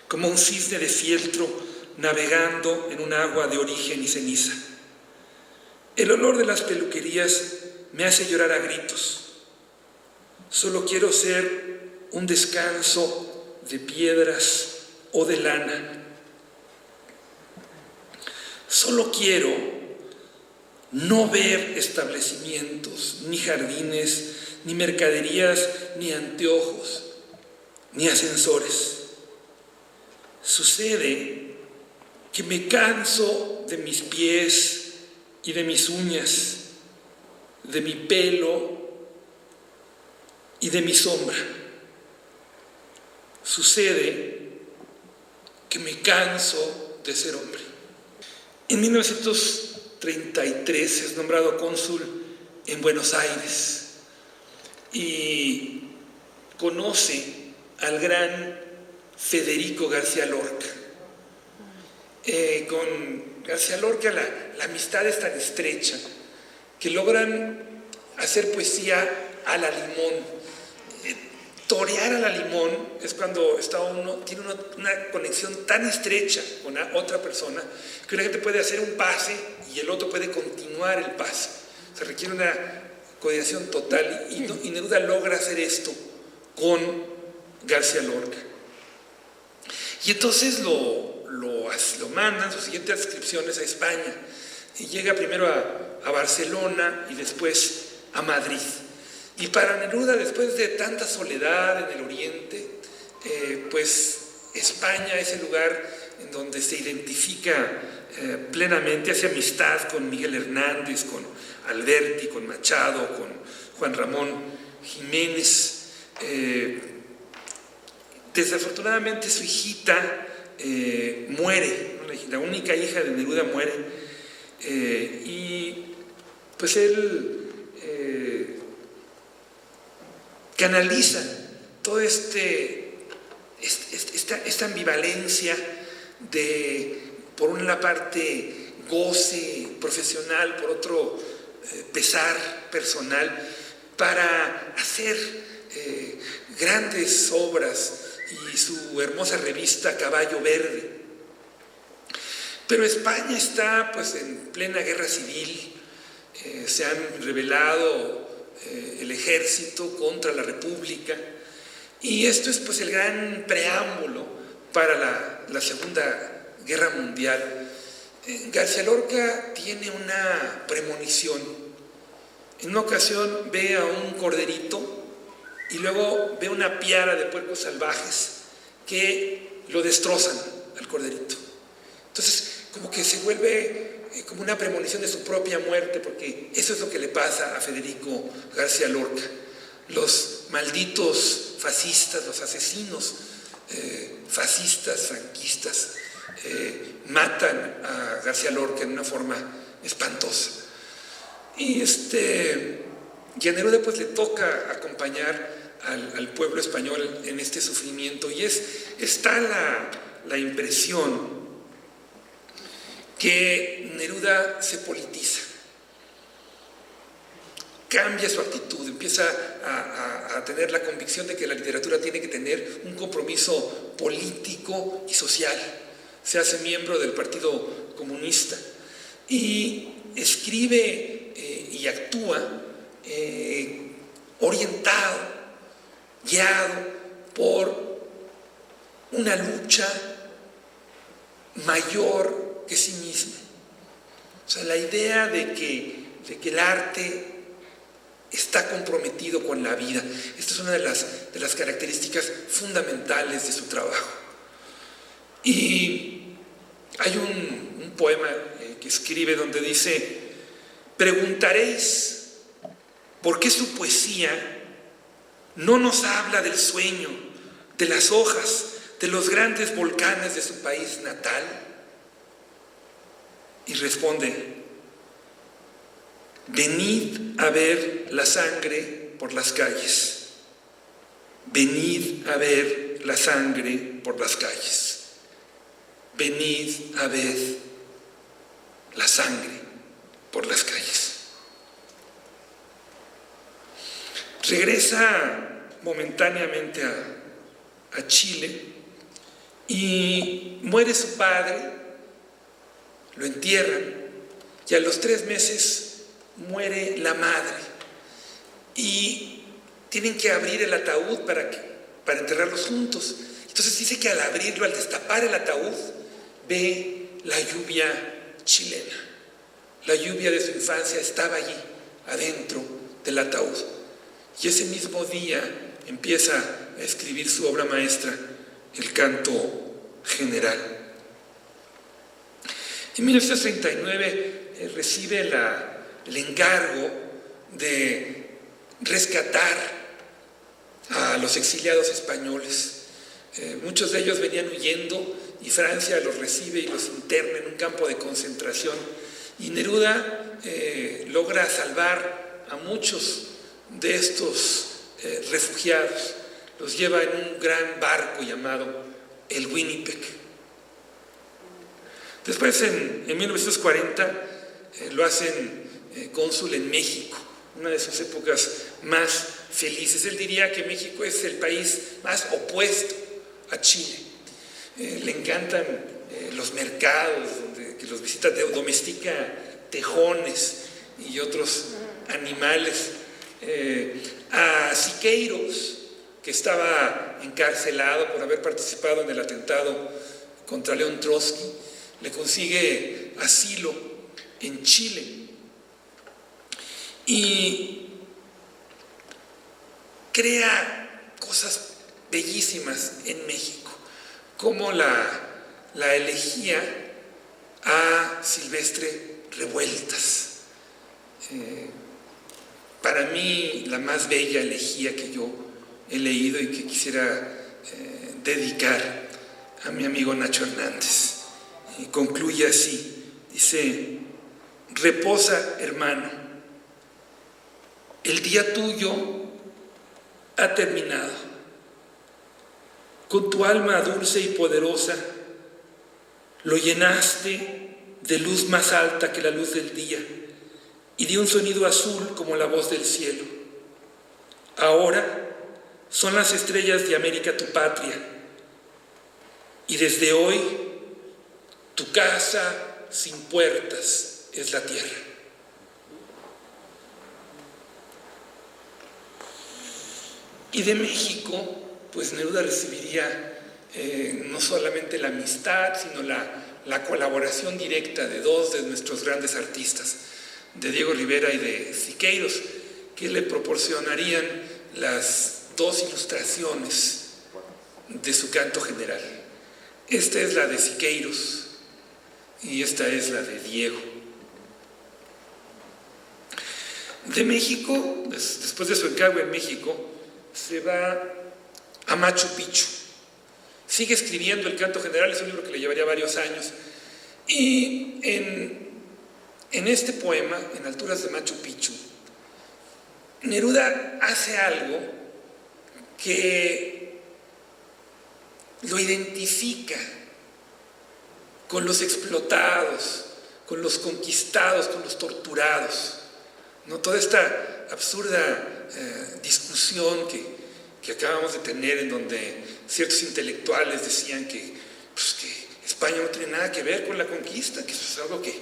S1: como un cisne de fieltro navegando en un agua de origen y ceniza. El olor de las peluquerías me hace llorar a gritos. Solo quiero ser un descanso de piedras o de lana. Solo quiero no ver establecimientos, ni jardines, ni mercaderías, ni anteojos, ni ascensores. Sucede que me canso de mis pies y de mis uñas, de mi pelo y de mi sombra. Sucede que me canso de ser hombre. En 1933 es nombrado cónsul en Buenos Aires y conoce al gran Federico García Lorca. Con García Lorca la amistad es tan estrecha que logran hacer poesía a la limón. Torear a la limón es cuando tiene una conexión tan estrecha con otra persona que una gente puede hacer un pase y el otro puede continuar el pase. Se requiere una coordinación total y Neruda logra hacer esto con García Lorca. Y entonces lo mandan sus siguientes adscripciones a España y llega primero a Barcelona y después a Madrid. Y para Neruda, después de tanta soledad en el Oriente, pues España es el lugar en donde se identifica plenamente, hace amistad con Miguel Hernández, con Alberti, con Machado, con Juan Ramón Jiménez. Desafortunadamente su hijita muere, la única hija de Neruda muere, y pues él canaliza toda esta ambivalencia de, por una parte, goce profesional, por otro, pesar personal, para hacer grandes obras, y su hermosa revista Caballo Verde Pero España está pues en plena guerra civil, se han rebelado el ejército contra la República, y esto es pues el gran preámbulo para la Segunda Guerra Mundial. García Lorca tiene una premonición. En una ocasión ve a un corderito y luego ve una piara de puercos salvajes que lo destrozan al corderito. Entonces, como que se vuelve como una premonición de su propia muerte, porque eso es lo que le pasa a Federico García Lorca. Los malditos fascistas, los asesinos fascistas, franquistas, matan a García Lorca en una forma espantosa. Y a Neruda pues le toca acompañar al pueblo español en este sufrimiento, y está la impresión que Neruda se politiza, cambia su actitud, empieza a tener la convicción de que la literatura tiene que tener un compromiso político y social. Se hace miembro del Partido Comunista y escribe y actúa orientado, guiado por una lucha mayor que sí mismo. O sea, la idea de que el arte está comprometido con la vida. Esta es una de las características fundamentales de su trabajo. Y hay un poema que escribe donde dice: preguntaréis por qué su poesía no nos habla del sueño, de las hojas, de los grandes volcanes de su país natal. Y responde: venid a ver la sangre por las calles. Venid a ver la sangre por las calles. Venid a ver la sangre por las calles. Regresa momentáneamente a Chile y muere su padre. Lo entierran y a los 3 meses muere la madre y tienen que abrir el ataúd para enterrarlos juntos. Entonces dice que al abrirlo, al destapar el ataúd, ve la lluvia chilena. La lluvia de su infancia estaba allí, adentro del ataúd. Y ese mismo día empieza a escribir su obra maestra, el Canto General. En 1939 recibe el encargo de rescatar a los exiliados españoles. Muchos de ellos venían huyendo y Francia los recibe y los interna en un campo de concentración. Y Neruda logra salvar a muchos de estos refugiados. Los lleva en un gran barco llamado el Winnipeg. Después, en 1940, lo hacen cónsul en México, una de sus épocas más felices. Él diría que México es el país más opuesto a Chile. Le encantan los mercados, que los visita, domestica tejones y otros animales. A Siqueiros, que estaba encarcelado por haber participado en el atentado contra León Trotsky, le consigue asilo en Chile. Y crea cosas bellísimas en México, como la elegía a Silvestre Revueltas. Para mí, la más bella elegía que yo he leído y que quisiera dedicar a mi amigo Nacho Hernández. Y concluye así, dice: reposa, hermano, el día tuyo ha terminado. Con tu alma dulce y poderosa lo llenaste de luz más alta que la luz del día y de un sonido azul como la voz del cielo. Ahora son las estrellas de América tu patria, y desde hoy Tu casa sin puertas es la tierra. Y de México, pues Neruda recibiría no solamente la amistad, sino la colaboración directa de dos de nuestros grandes artistas, de Diego Rivera y de Siqueiros, que le proporcionarían las dos ilustraciones de su canto general. Esta es la de Siqueiros y esta es la de Diego. De México, después de su encargo en México, se va a Machu Picchu. Sigue escribiendo el canto general, es un libro que le llevaría varios años. Y en este poema, en Alturas de Machu Picchu, Neruda hace algo que lo identifica con los explotados, con los conquistados, con los torturados, ¿no? Toda esta absurda discusión que acabamos de tener, en donde ciertos intelectuales decían que España no tiene nada que ver con la conquista, que eso es algo que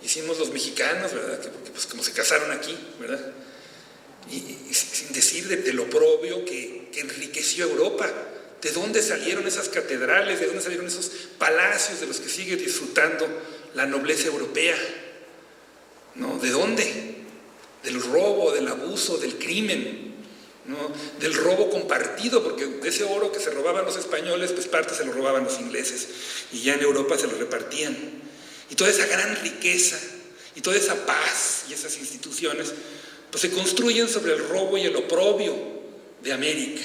S1: hicimos los mexicanos, ¿verdad? Que pues como se casaron aquí, ¿verdad? Y sin decir del oprobio que enriqueció Europa. ¿De dónde salieron esas catedrales? ¿De dónde salieron esos palacios de los que sigue disfrutando la nobleza europea? ¿No? ¿De dónde? Del robo, del abuso, del crimen, ¿no? Del robo compartido, porque de ese oro que se robaban los españoles, pues parte se lo robaban los ingleses, y ya en Europa se lo repartían. Y toda esa gran riqueza, y toda esa paz, y esas instituciones, pues se construyen sobre el robo y el oprobio de América,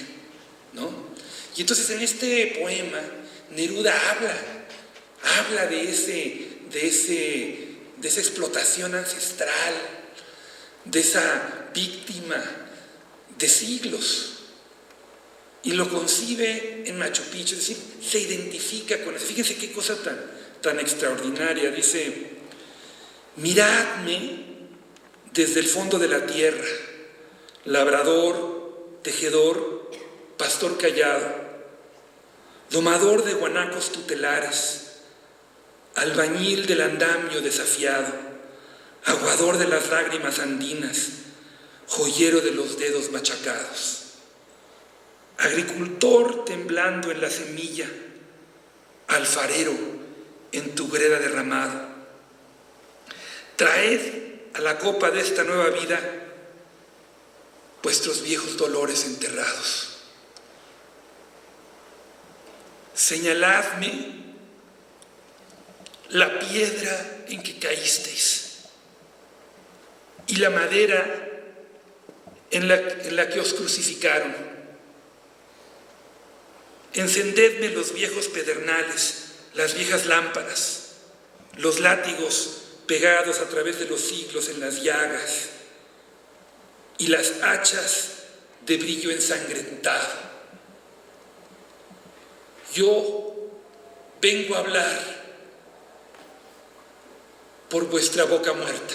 S1: ¿no? Y entonces en este poema Neruda habla de esa explotación ancestral, de esa víctima de siglos, y lo concibe en Machu Picchu, es decir, se identifica con eso. Fíjense qué cosa tan extraordinaria. Dice: miradme desde el fondo de la tierra, labrador, tejedor, pastor callado, domador de guanacos tutelares, albañil del andamio desafiado, aguador de las lágrimas andinas, joyero de los dedos machacados, agricultor temblando en la semilla, alfarero en tu greda derramado. Traed a la copa de esta nueva vida vuestros viejos dolores enterrados. Señaladme la piedra en que caísteis y la madera en la que os crucificaron. Encendedme los viejos pedernales, las viejas lámparas, los látigos pegados a través de los siglos en las llagas y las hachas de brillo ensangrentado. Yo vengo a hablar por vuestra boca muerta.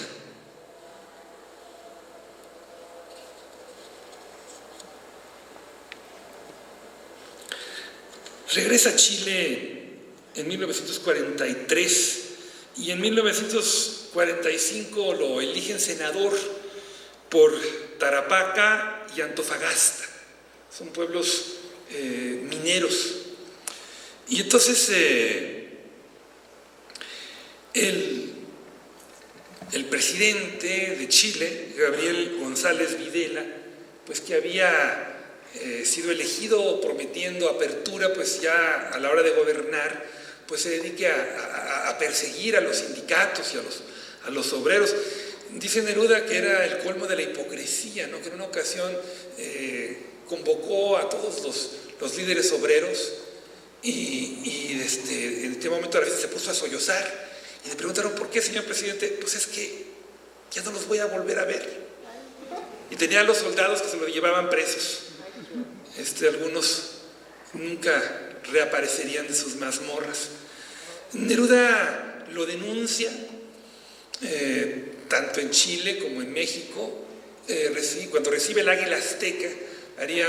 S1: Regresa a Chile en 1943 y en 1945 lo eligen senador por Tarapacá y Antofagasta. Son pueblos mineros. Y entonces el presidente de Chile, Gabriel González Videla, pues que había sido elegido prometiendo apertura, pues ya a la hora de gobernar, pues se dedique a perseguir a los sindicatos y a los obreros. Dice Neruda que era el colmo de la hipocresía, ¿no? Que en una ocasión convocó a todos los líderes obreros y en este momento a veces se puso a sollozar y le preguntaron: ¿por qué, señor presidente? Pues es que ya no los voy a volver a ver. Y tenía a los soldados que se lo llevaban presos. Algunos nunca reaparecerían de sus mazmorras. Neruda lo denuncia tanto en Chile como en México. Cuando recibe el águila azteca, haría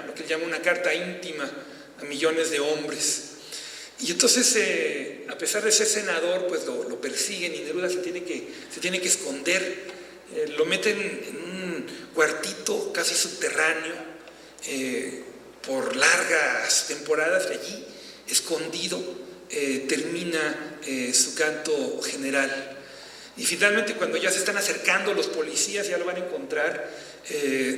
S1: lo que él llama una carta íntima a millones de hombres. Y entonces, a pesar de ser senador, pues lo persiguen y Neruda se tiene que esconder. Lo meten en un cuartito casi subterráneo por largas temporadas y allí, escondido, termina su canto general. Y finalmente, cuando ya se están acercando los policías, ya lo van a encontrar,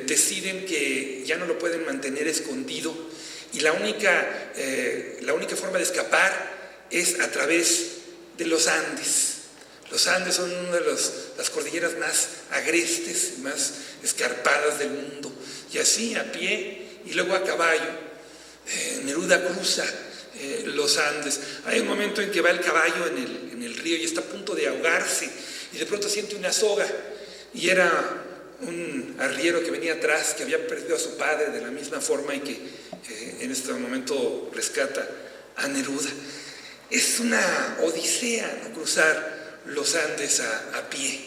S1: deciden que ya no lo pueden mantener escondido y la única forma de escapar es a través de los Andes. Los Andes son una de las cordilleras más agrestes, más escarpadas del mundo. Y así, a pie y luego a caballo, Neruda cruza los Andes. Hay un momento en que va el caballo en el río y está a punto de ahogarse y de pronto siente una soga y era un arriero que venía atrás, que había perdido a su padre de la misma forma y que en este momento rescata a Neruda. Es una odisea, ¿no?, cruzar los Andes a pie.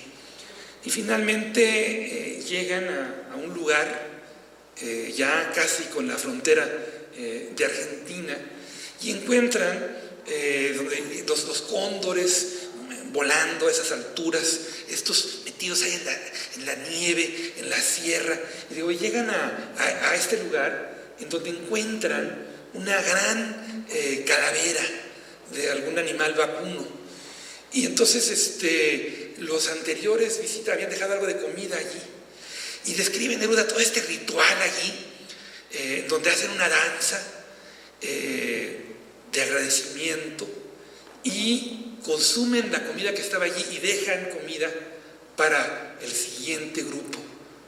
S1: Y finalmente llegan a un lugar ya casi con la frontera de Argentina y encuentran donde los cóndores volando a esas alturas, estos metidos ahí en la nieve, en la sierra. Y digo, llegan a este lugar en donde encuentran una gran calavera de algún animal vacuno. Y entonces los anteriores visitas habían dejado algo de comida allí. Y describe Neruda todo este ritual allí, donde hacen una danza de agradecimiento y consumen la comida que estaba allí y dejan comida para el siguiente grupo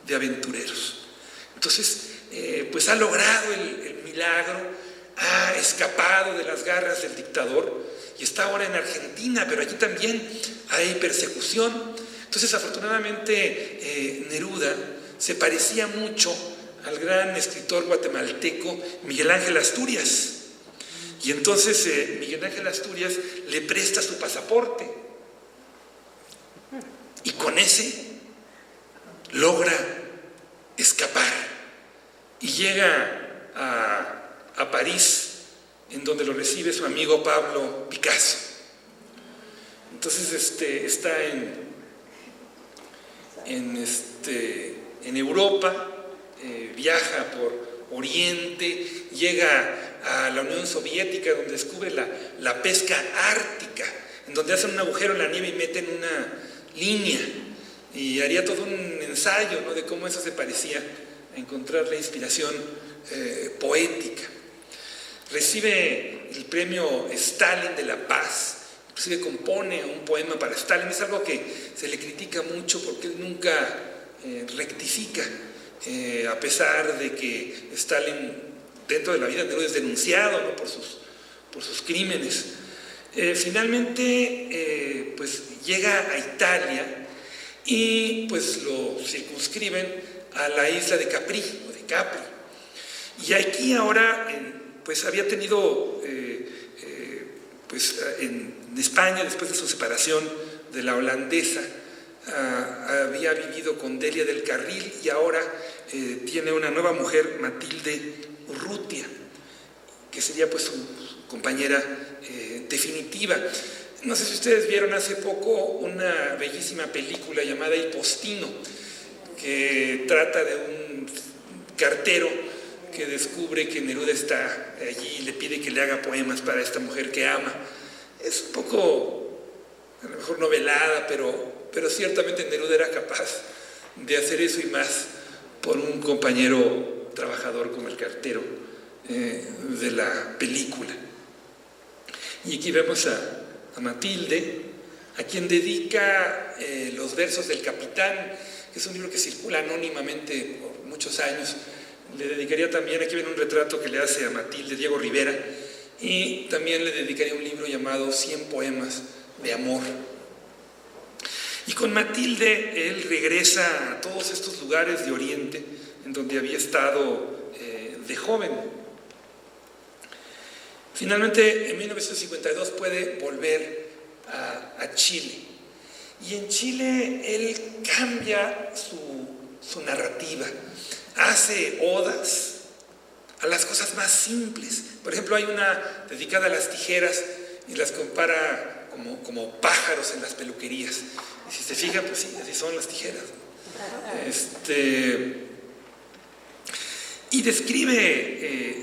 S1: de aventureros. Entonces, pues ha logrado el milagro, ha escapado de las garras del dictador y está ahora en Argentina, pero allí también hay persecución. Entonces, afortunadamente, Neruda se parecía mucho al gran escritor guatemalteco Miguel Ángel Asturias. Y entonces Miguel Ángel Asturias le presta su pasaporte y con ese logra escapar y llega a París, en donde lo recibe su amigo Pablo Picasso. Entonces está en Europa, viaja por Oriente, llega a la Unión Soviética, donde descubre la pesca ártica, en donde hacen un agujero en la nieve y meten una línea, y haría todo un ensayo, ¿no?, de cómo eso se parecía a encontrar la inspiración poética. Recibe el premio Stalin de la Paz, inclusive compone un poema para Stalin. Es algo que se le critica mucho porque él nunca rectifica, a pesar de que Stalin, dentro de la vida de Neruda, es denunciado, ¿no?, por sus crímenes. Finalmente, pues llega a Italia y pues lo circunscriben a la isla de Capri, o de Capri. Y aquí ahora, pues había tenido, pues en España, después de su separación de la holandesa, había vivido con Delia del Carril y ahora tiene una nueva mujer, Matilde Urrutia, que sería pues su compañera definitiva. No sé si ustedes vieron hace poco una bellísima película llamada Il Postino, que trata de un cartero que descubre que Neruda está allí y le pide que le haga poemas para esta mujer que ama. Es un poco, a lo mejor novelada, pero ciertamente Neruda era capaz de hacer eso y más por un compañero trabajador como el cartero de la película. Y aquí vemos a Matilde, a quien dedica los versos del Capitán, que es un libro que circula anónimamente por muchos años. Le dedicaría también, aquí ven un retrato que le hace a Matilde Diego Rivera, y también le dedicaría un libro llamado 100 poemas de amor. Y con Matilde él regresa a todos estos lugares de Oriente en donde había estado de joven. Finalmente, en 1952 puede volver a Chile. Y en Chile él cambia su narrativa. Hace odas a las cosas más simples. Por ejemplo, hay una dedicada a las tijeras y las compara como pájaros en las peluquerías. Y si se fijan, pues sí, así son las tijeras. Y describe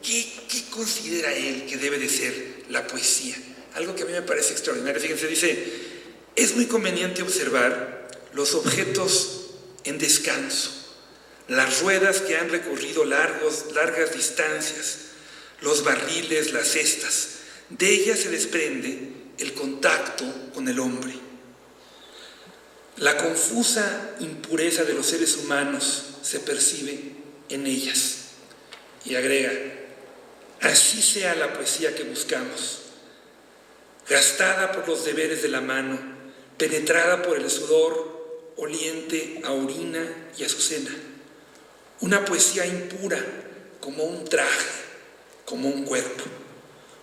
S1: qué considera él que debe de ser la poesía. Algo que a mí me parece extraordinario. Fíjense, dice: es muy conveniente observar los objetos en descanso, las ruedas que han recorrido largas distancias, los barriles, las cestas. De ellas se desprende el contacto con el hombre. La confusa impureza de los seres humanos se percibe en ellas. Y agrega: así sea la poesía que buscamos, gastada por los deberes de la mano, penetrada por el sudor, oliente a orina y azucena. Una poesía impura como un traje, como un cuerpo,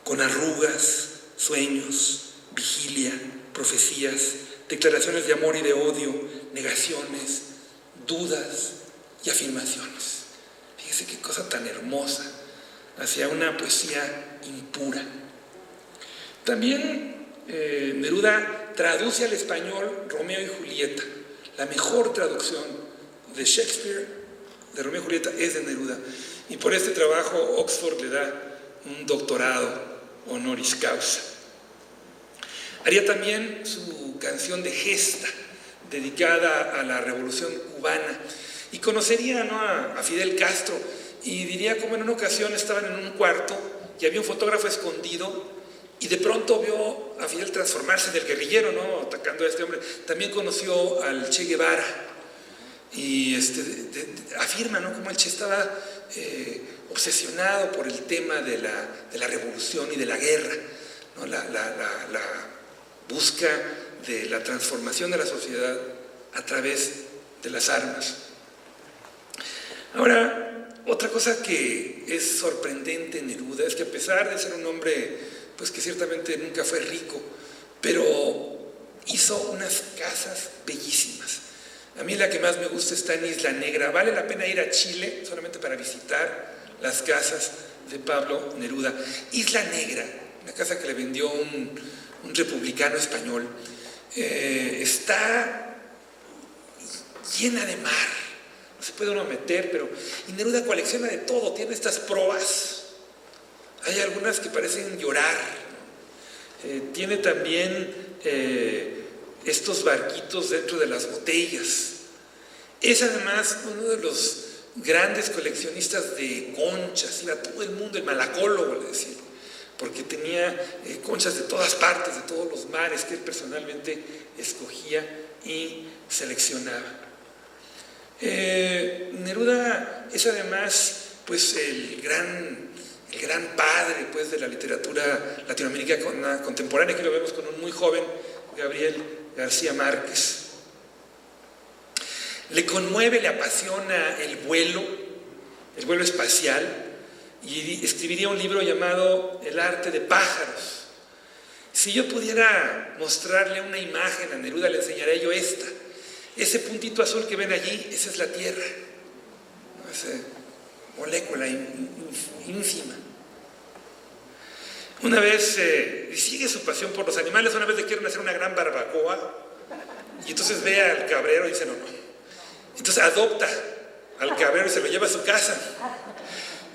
S1: con arrugas, sueños, vigilia, profecías, declaraciones de amor y de odio, negaciones, dudas y afirmaciones. Fíjese qué cosa tan hermosa, hacia una poesía impura. También Neruda traduce al español Romeo y Julieta. La mejor traducción de Shakespeare de Romeo y Julieta es de Neruda. Y por este trabajo Oxford le da un doctorado honoris causa. Haría también su canción de gesta, dedicada a la Revolución Cubana. Y conocería, ¿no?, a Fidel Castro. Y diría como en una ocasión estaban en un cuarto y había un fotógrafo escondido y de pronto vio a Fidel transformarse del guerrillero, ¿no?, atacando a este hombre. También conoció al Che Guevara y afirma, ¿no?, como el Che estaba obsesionado por el tema de la revolución y de la guerra, ¿no?, la busca de la transformación de la sociedad a través de las armas. Ahora, otra cosa que es sorprendente en Neruda es que, a pesar de ser un hombre pues que ciertamente nunca fue rico, pero hizo unas casas bellísimas. A mí la que más me gusta está en Isla Negra. Vale la pena ir a Chile solamente para visitar las casas de Pablo Neruda. Isla Negra, una casa que le vendió un republicano español, está llena de mar. No se puede uno meter, pero... Y Neruda colecciona de todo, tiene estas proas. Hay algunas que parecen llorar. Tiene también estos barquitos dentro de las botellas. Es además uno de los grandes coleccionistas de conchas. Iba a todo el mundo, el malacólogo, le decía, porque tenía conchas de todas partes, de todos los mares, que él personalmente escogía y seleccionaba. Neruda es además pues el gran padre pues de la literatura latinoamericana contemporánea. Aquí lo vemos con un muy joven Gabriel García Márquez. Le conmueve, le apasiona el vuelo espacial, y escribiría un libro llamado El arte de pájaros. Si yo pudiera mostrarle una imagen a Neruda, le enseñaré yo esta. Ese puntito azul que ven allí, esa es la Tierra, ¿no?, esa molécula ínfima. Una vez sigue su pasión por los animales. Una vez le quieren hacer una gran barbacoa y entonces ve al cabrero y dice no. Entonces adopta al cabrero y se lo lleva a su casa.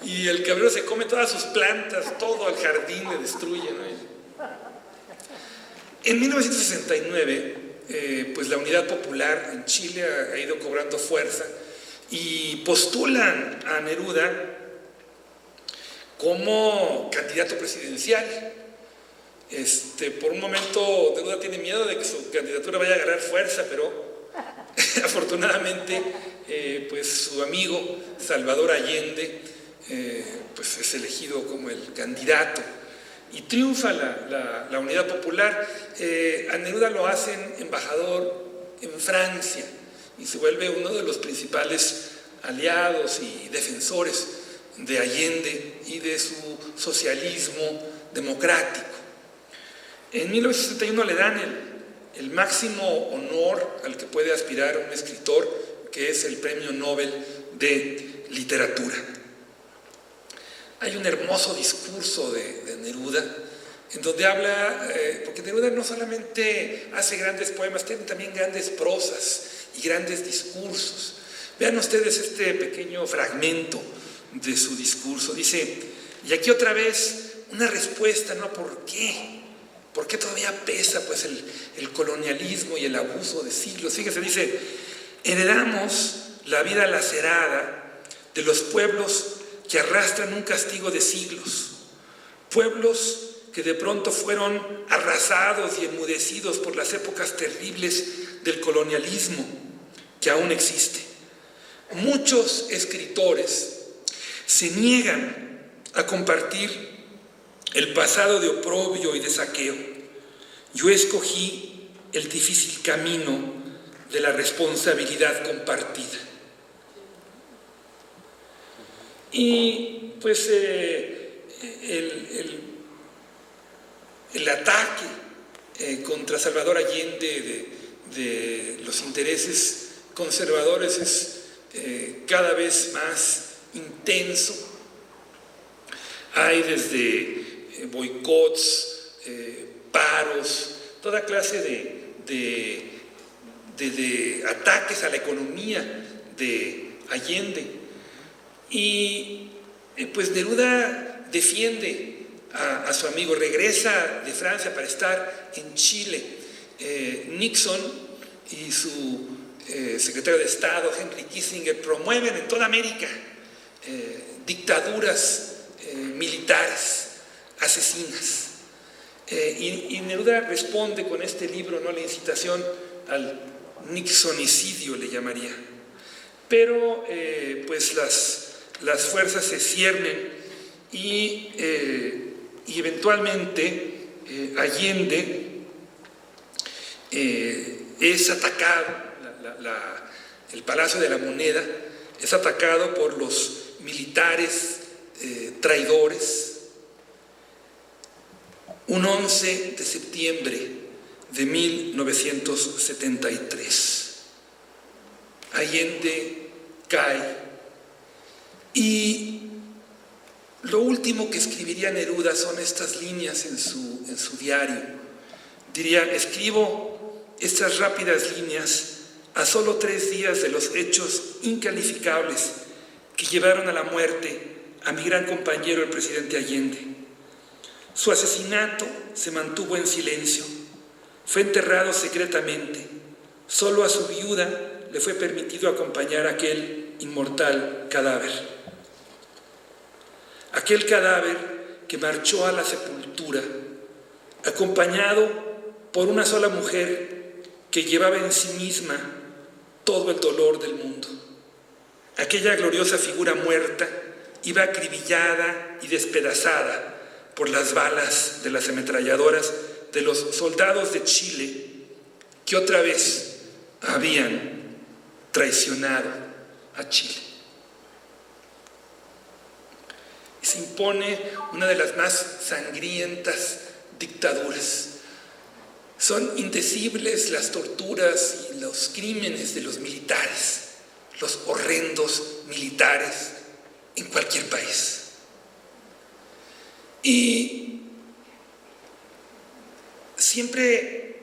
S1: Y el cabrero se come todas sus plantas, todo el jardín le destruye, ¿no? En 1969, pues la Unidad Popular en Chile ha ido cobrando fuerza y postulan a Neruda como candidato presidencial. Por un momento Neruda tiene miedo de que su candidatura vaya a agarrar fuerza, pero afortunadamente pues su amigo Salvador Allende pues es elegido como el candidato y triunfa la Unidad Popular. A Neruda lo hacen embajador en Francia y se vuelve uno de los principales aliados y defensores de Allende y de su socialismo democrático. En 1961 le dan el máximo honor al que puede aspirar un escritor, que es el Premio Nobel de literatura. Hay un hermoso discurso de Neruda, en donde habla, porque Neruda no solamente hace grandes poemas, tiene también grandes prosas y grandes discursos. Vean ustedes este pequeño fragmento de su discurso. Dice, y aquí otra vez una respuesta, ¿no? ¿Por qué? ¿Por qué todavía pesa pues el colonialismo y el abuso de siglos? Fíjese, dice, heredamos la vida lacerada de los pueblos que arrastran un castigo de siglos, pueblos que de pronto fueron arrasados y enmudecidos por las épocas terribles del colonialismo que aún existe. Muchos escritores se niegan a compartir el pasado de oprobio y de saqueo. Yo escogí el difícil camino de la responsabilidad compartida. Y pues el ataque contra Salvador Allende de los intereses conservadores es cada vez más intenso. Hay desde boicots, paros, toda clase de ataques a la economía de Allende. Y pues Neruda defiende a su amigo, regresa de Francia para estar en Chile. Nixon y su secretario de Estado, Henry Kissinger, promueven en toda América dictaduras militares, asesinas. Y Neruda responde con este libro, ¿no? La incitación al nixonicidio le llamaría. Pero pues las fuerzas se ciernen y eventualmente Allende es atacado, el Palacio de la Moneda es atacado por los militares traidores. Un 11 de septiembre de 1973, Allende cae y lo último que escribiría Neruda son estas líneas en su diario. Diría, escribo estas rápidas líneas a solo 3 días de los hechos incalificables que llevaron a la muerte a mi gran compañero el presidente Allende. Su asesinato se mantuvo en silencio, fue enterrado secretamente, solo a su viuda le fue permitido acompañar aquel inmortal cadáver. Aquel cadáver que marchó a la sepultura, acompañado por una sola mujer que llevaba en sí misma todo el dolor del mundo. Aquella gloriosa figura muerta iba acribillada y despedazada por las balas de las ametralladoras de los soldados de Chile que otra vez habían traicionado a Chile. Y se impone una de las más sangrientas dictaduras. Son indecibles las torturas y los crímenes de los militares, los horrendos militares en cualquier país. Y siempre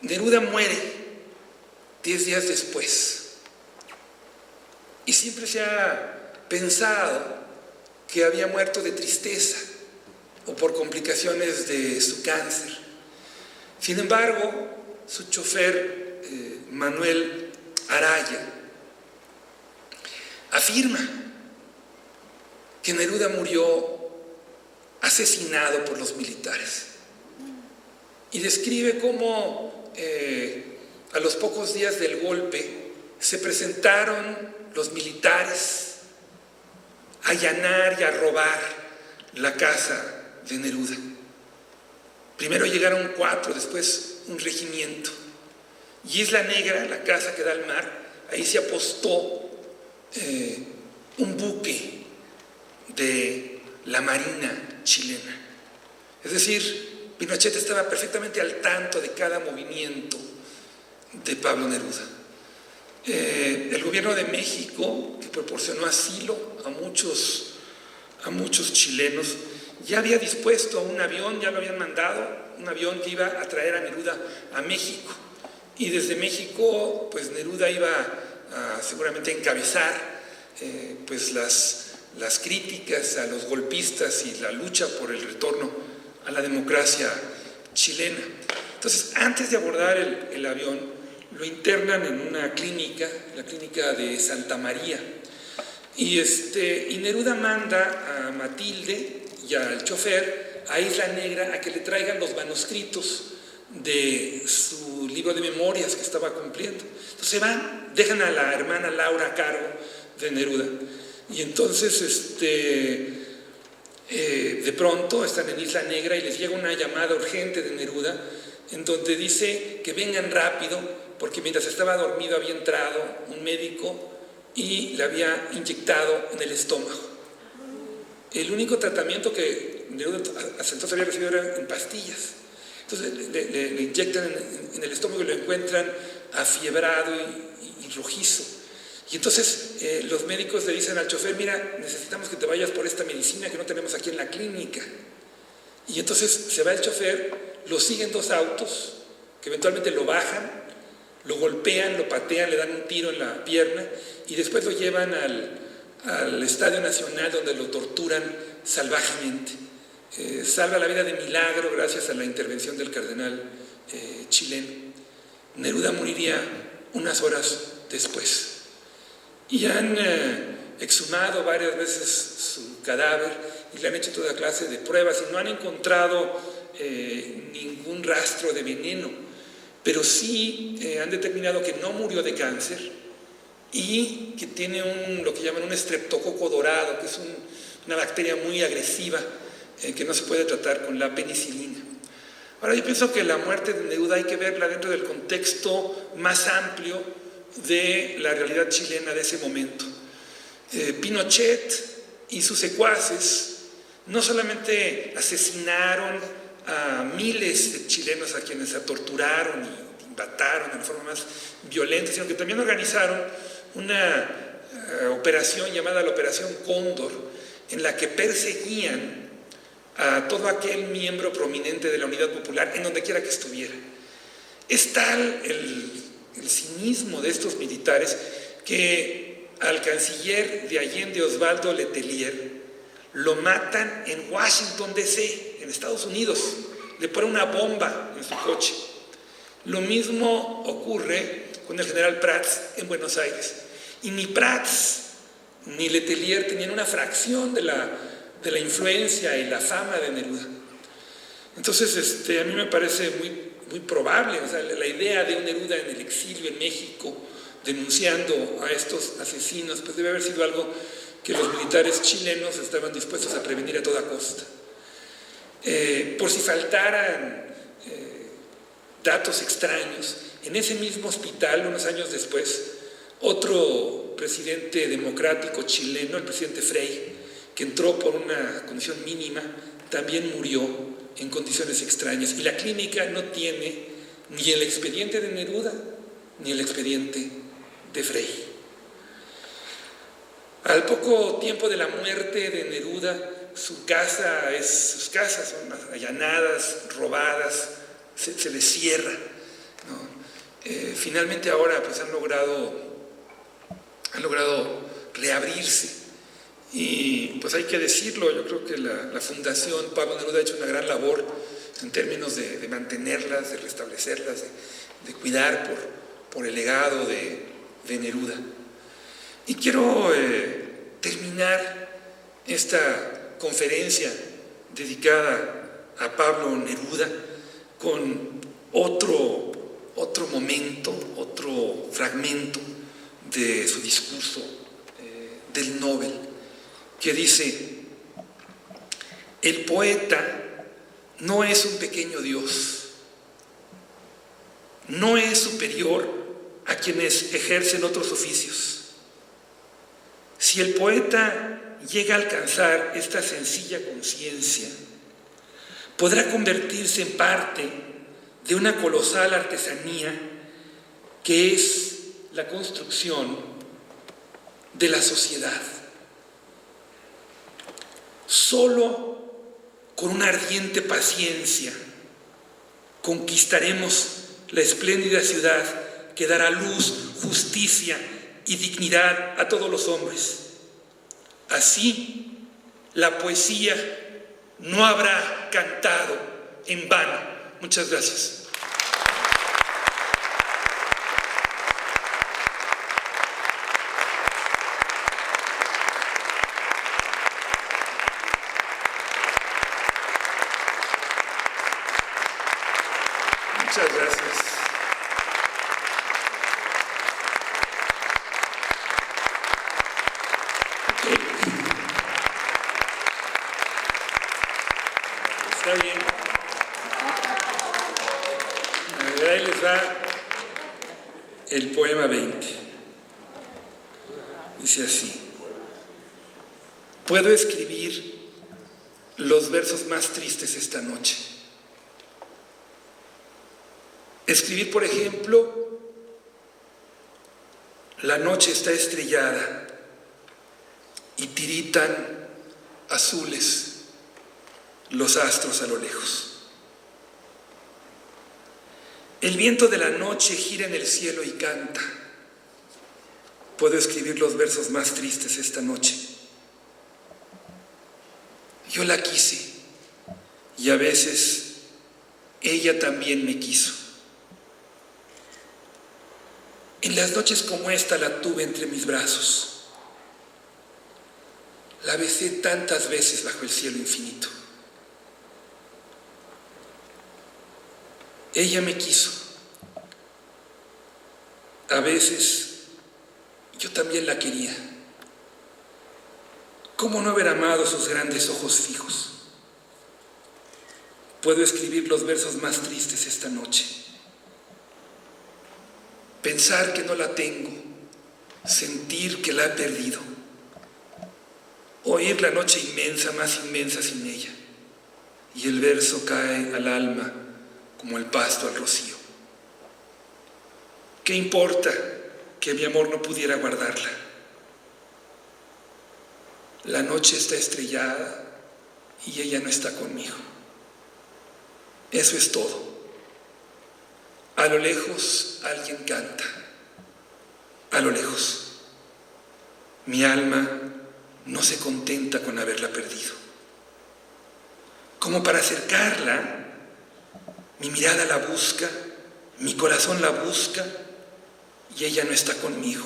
S1: Neruda muere 10 días después. Y siempre se ha pensado que había muerto de tristeza o por complicaciones de su cáncer. Sin embargo, su chofer, Manuel Araya, afirma que Neruda murió asesinado por los militares y describe cómo a los pocos días del golpe se presentaron los militares a allanar y a robar la casa de Neruda. Primero llegaron 4, después un regimiento. Y Isla Negra, la casa que da al mar, ahí se apostó un buque de la Marina chilena. Es decir, Pinochet estaba perfectamente al tanto de cada movimiento de Pablo Neruda. El gobierno de México, que proporcionó asilo a muchos chilenos, ya había dispuesto un avión, ya lo habían mandado, un avión que iba a traer a Neruda a México. Y desde México, pues Neruda iba a seguramente encabezar pues las críticas a los golpistas y la lucha por el retorno a la democracia chilena. Entonces, antes de abordar el avión, lo internan en una clínica, la clínica de Santa María. Y Neruda manda a Matilde y al chofer a Isla Negra a que le traigan los manuscritos de su libro de memorias que estaba cumpliendo. Entonces se van, dejan a la hermana Laura a cargo de Neruda. Y entonces de pronto están en Isla Negra y les llega una llamada urgente de Neruda en donde dice que vengan rápido porque mientras estaba dormido había entrado un médico y le había inyectado en el estómago. El único tratamiento que Neruda hasta entonces había recibido era en pastillas. Entonces le inyectan en el estómago y lo encuentran afiebrado y rojizo. Y entonces los médicos le dicen al chofer: mira, necesitamos que te vayas por esta medicina que no tenemos aquí en la clínica. Y entonces se va el chofer, lo siguen 2 autos que eventualmente lo bajan, lo golpean, lo patean, le dan un tiro en la pierna y después lo llevan al Estadio Nacional, donde lo torturan salvajemente. Salva la vida de milagro gracias a la intervención del cardenal chileno. Neruda moriría unas horas después. Y han exhumado varias veces su cadáver y le han hecho toda clase de pruebas y no han encontrado ningún rastro de veneno, pero sí han determinado que no murió de cáncer y que tiene lo que llaman un estreptococo dorado, que es una bacteria muy agresiva que no se puede tratar con la penicilina. Ahora, yo pienso que la muerte de Neruda hay que verla dentro del contexto más amplio de la realidad chilena de ese momento. Pinochet y sus secuaces no solamente asesinaron a miles de chilenos a quienes se torturaron y mataron de la forma más violenta, sino que también organizaron una operación llamada la Operación Cóndor, en la que perseguían a todo aquel miembro prominente de la Unidad Popular en donde quiera que estuviera. Es tal el cinismo de estos militares que al canciller de Allende, Osvaldo Letelier, lo matan en Washington, D.C., en Estados Unidos. Le ponen una bomba en su coche. Lo mismo ocurre con el general Prats en Buenos Aires. Y ni Prats ni Letelier tenían una fracción de la influencia y la fama de Neruda. Entonces, a mí me parece muy probable, o sea, la idea de un Neruda en el exilio en México, denunciando a estos asesinos, pues debe haber sido algo que los militares chilenos estaban dispuestos a prevenir a toda costa. Por si faltaran datos extraños, en ese mismo hospital, unos años después, otro presidente democrático chileno, el presidente Frei, que entró por una condición mínima, también murió en condiciones extrañas. Y la clínica no tiene ni el expediente de Neruda ni el expediente de Frei. Al poco tiempo de la muerte de Neruda, sus casas son allanadas, robadas, se les cierra, ¿no? Finalmente ahora pues han logrado reabrirse. Y pues hay que decirlo, yo creo que la Fundación Pablo Neruda ha hecho una gran labor en términos de mantenerlas, de restablecerlas, de cuidar por el legado de Neruda. Y quiero terminar esta conferencia dedicada a Pablo Neruda con otro momento, otro fragmento de su discurso del Nobel, que dice: el poeta no es un pequeño Dios, no es superior a quienes ejercen otros oficios. Si el poeta llega a alcanzar esta sencilla conciencia, podrá convertirse en parte de una colosal artesanía que es la construcción de la sociedad. Solo con una ardiente paciencia conquistaremos la espléndida ciudad que dará luz, justicia y dignidad a todos los hombres. Así, la poesía no habrá cantado en vano. Muchas gracias. Muchas gracias. Está bien. Ahí les va el poema 20. Dice así: puedo escribir los versos más tristes esta noche. Escribir, por ejemplo, la noche está estrellada y tiritan azules los astros a lo lejos. El viento de la noche gira en el cielo y canta. Puedo escribir los versos más tristes esta noche. Yo la quise y a veces ella también me quiso. En las noches como esta la tuve entre mis brazos. La besé tantas veces bajo el cielo infinito. Ella me quiso. A veces yo también la quería. ¿Cómo no haber amado sus grandes ojos fijos? Puedo escribir los versos más tristes esta noche. Pensar que no la tengo, sentir que la he perdido, oír la noche inmensa, más inmensa sin ella, y el verso cae al alma como el pasto al rocío. ¿Qué importa que mi amor no pudiera guardarla? La noche está estrellada y ella no está conmigo. Eso es todo. A lo lejos alguien canta. A lo lejos. Mi alma no se contenta con haberla perdido. Como para acercarla, mi mirada la busca, mi corazón la busca y ella no está conmigo.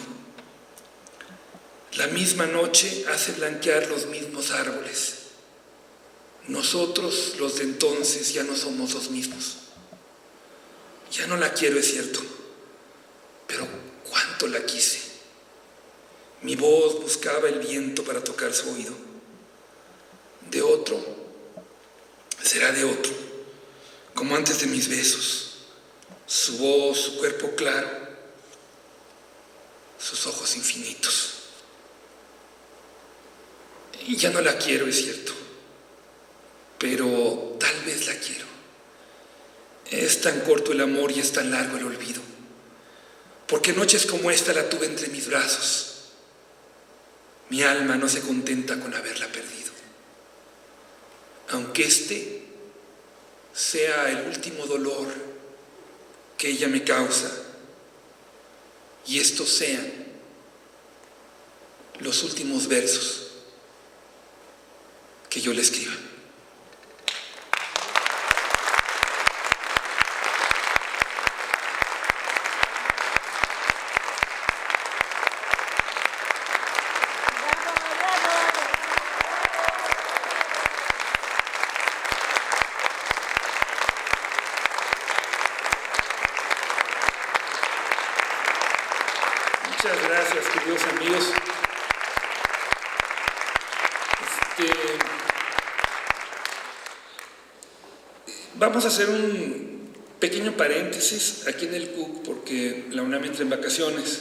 S1: La misma noche hace blanquear los mismos árboles. Nosotros, los de entonces, ya no somos los mismos. Ya no la quiero, es cierto, pero cuánto la quise. Mi voz buscaba el viento para tocar su oído. De otro, será de otro, como antes de mis besos. Su voz, su cuerpo claro, sus ojos infinitos. Y ya no la quiero, es cierto, pero tal vez la quiero. Es tan corto el amor y es tan largo el olvido, porque noches como esta la tuve entre mis brazos. Mi alma no se contenta con haberla perdido. Aunque este sea el último dolor que ella me causa y estos sean los últimos versos que yo le escriba. Muchas gracias, queridos amigos. Vamos a hacer un pequeño paréntesis aquí en el CUC porque la UNAM entra en vacaciones.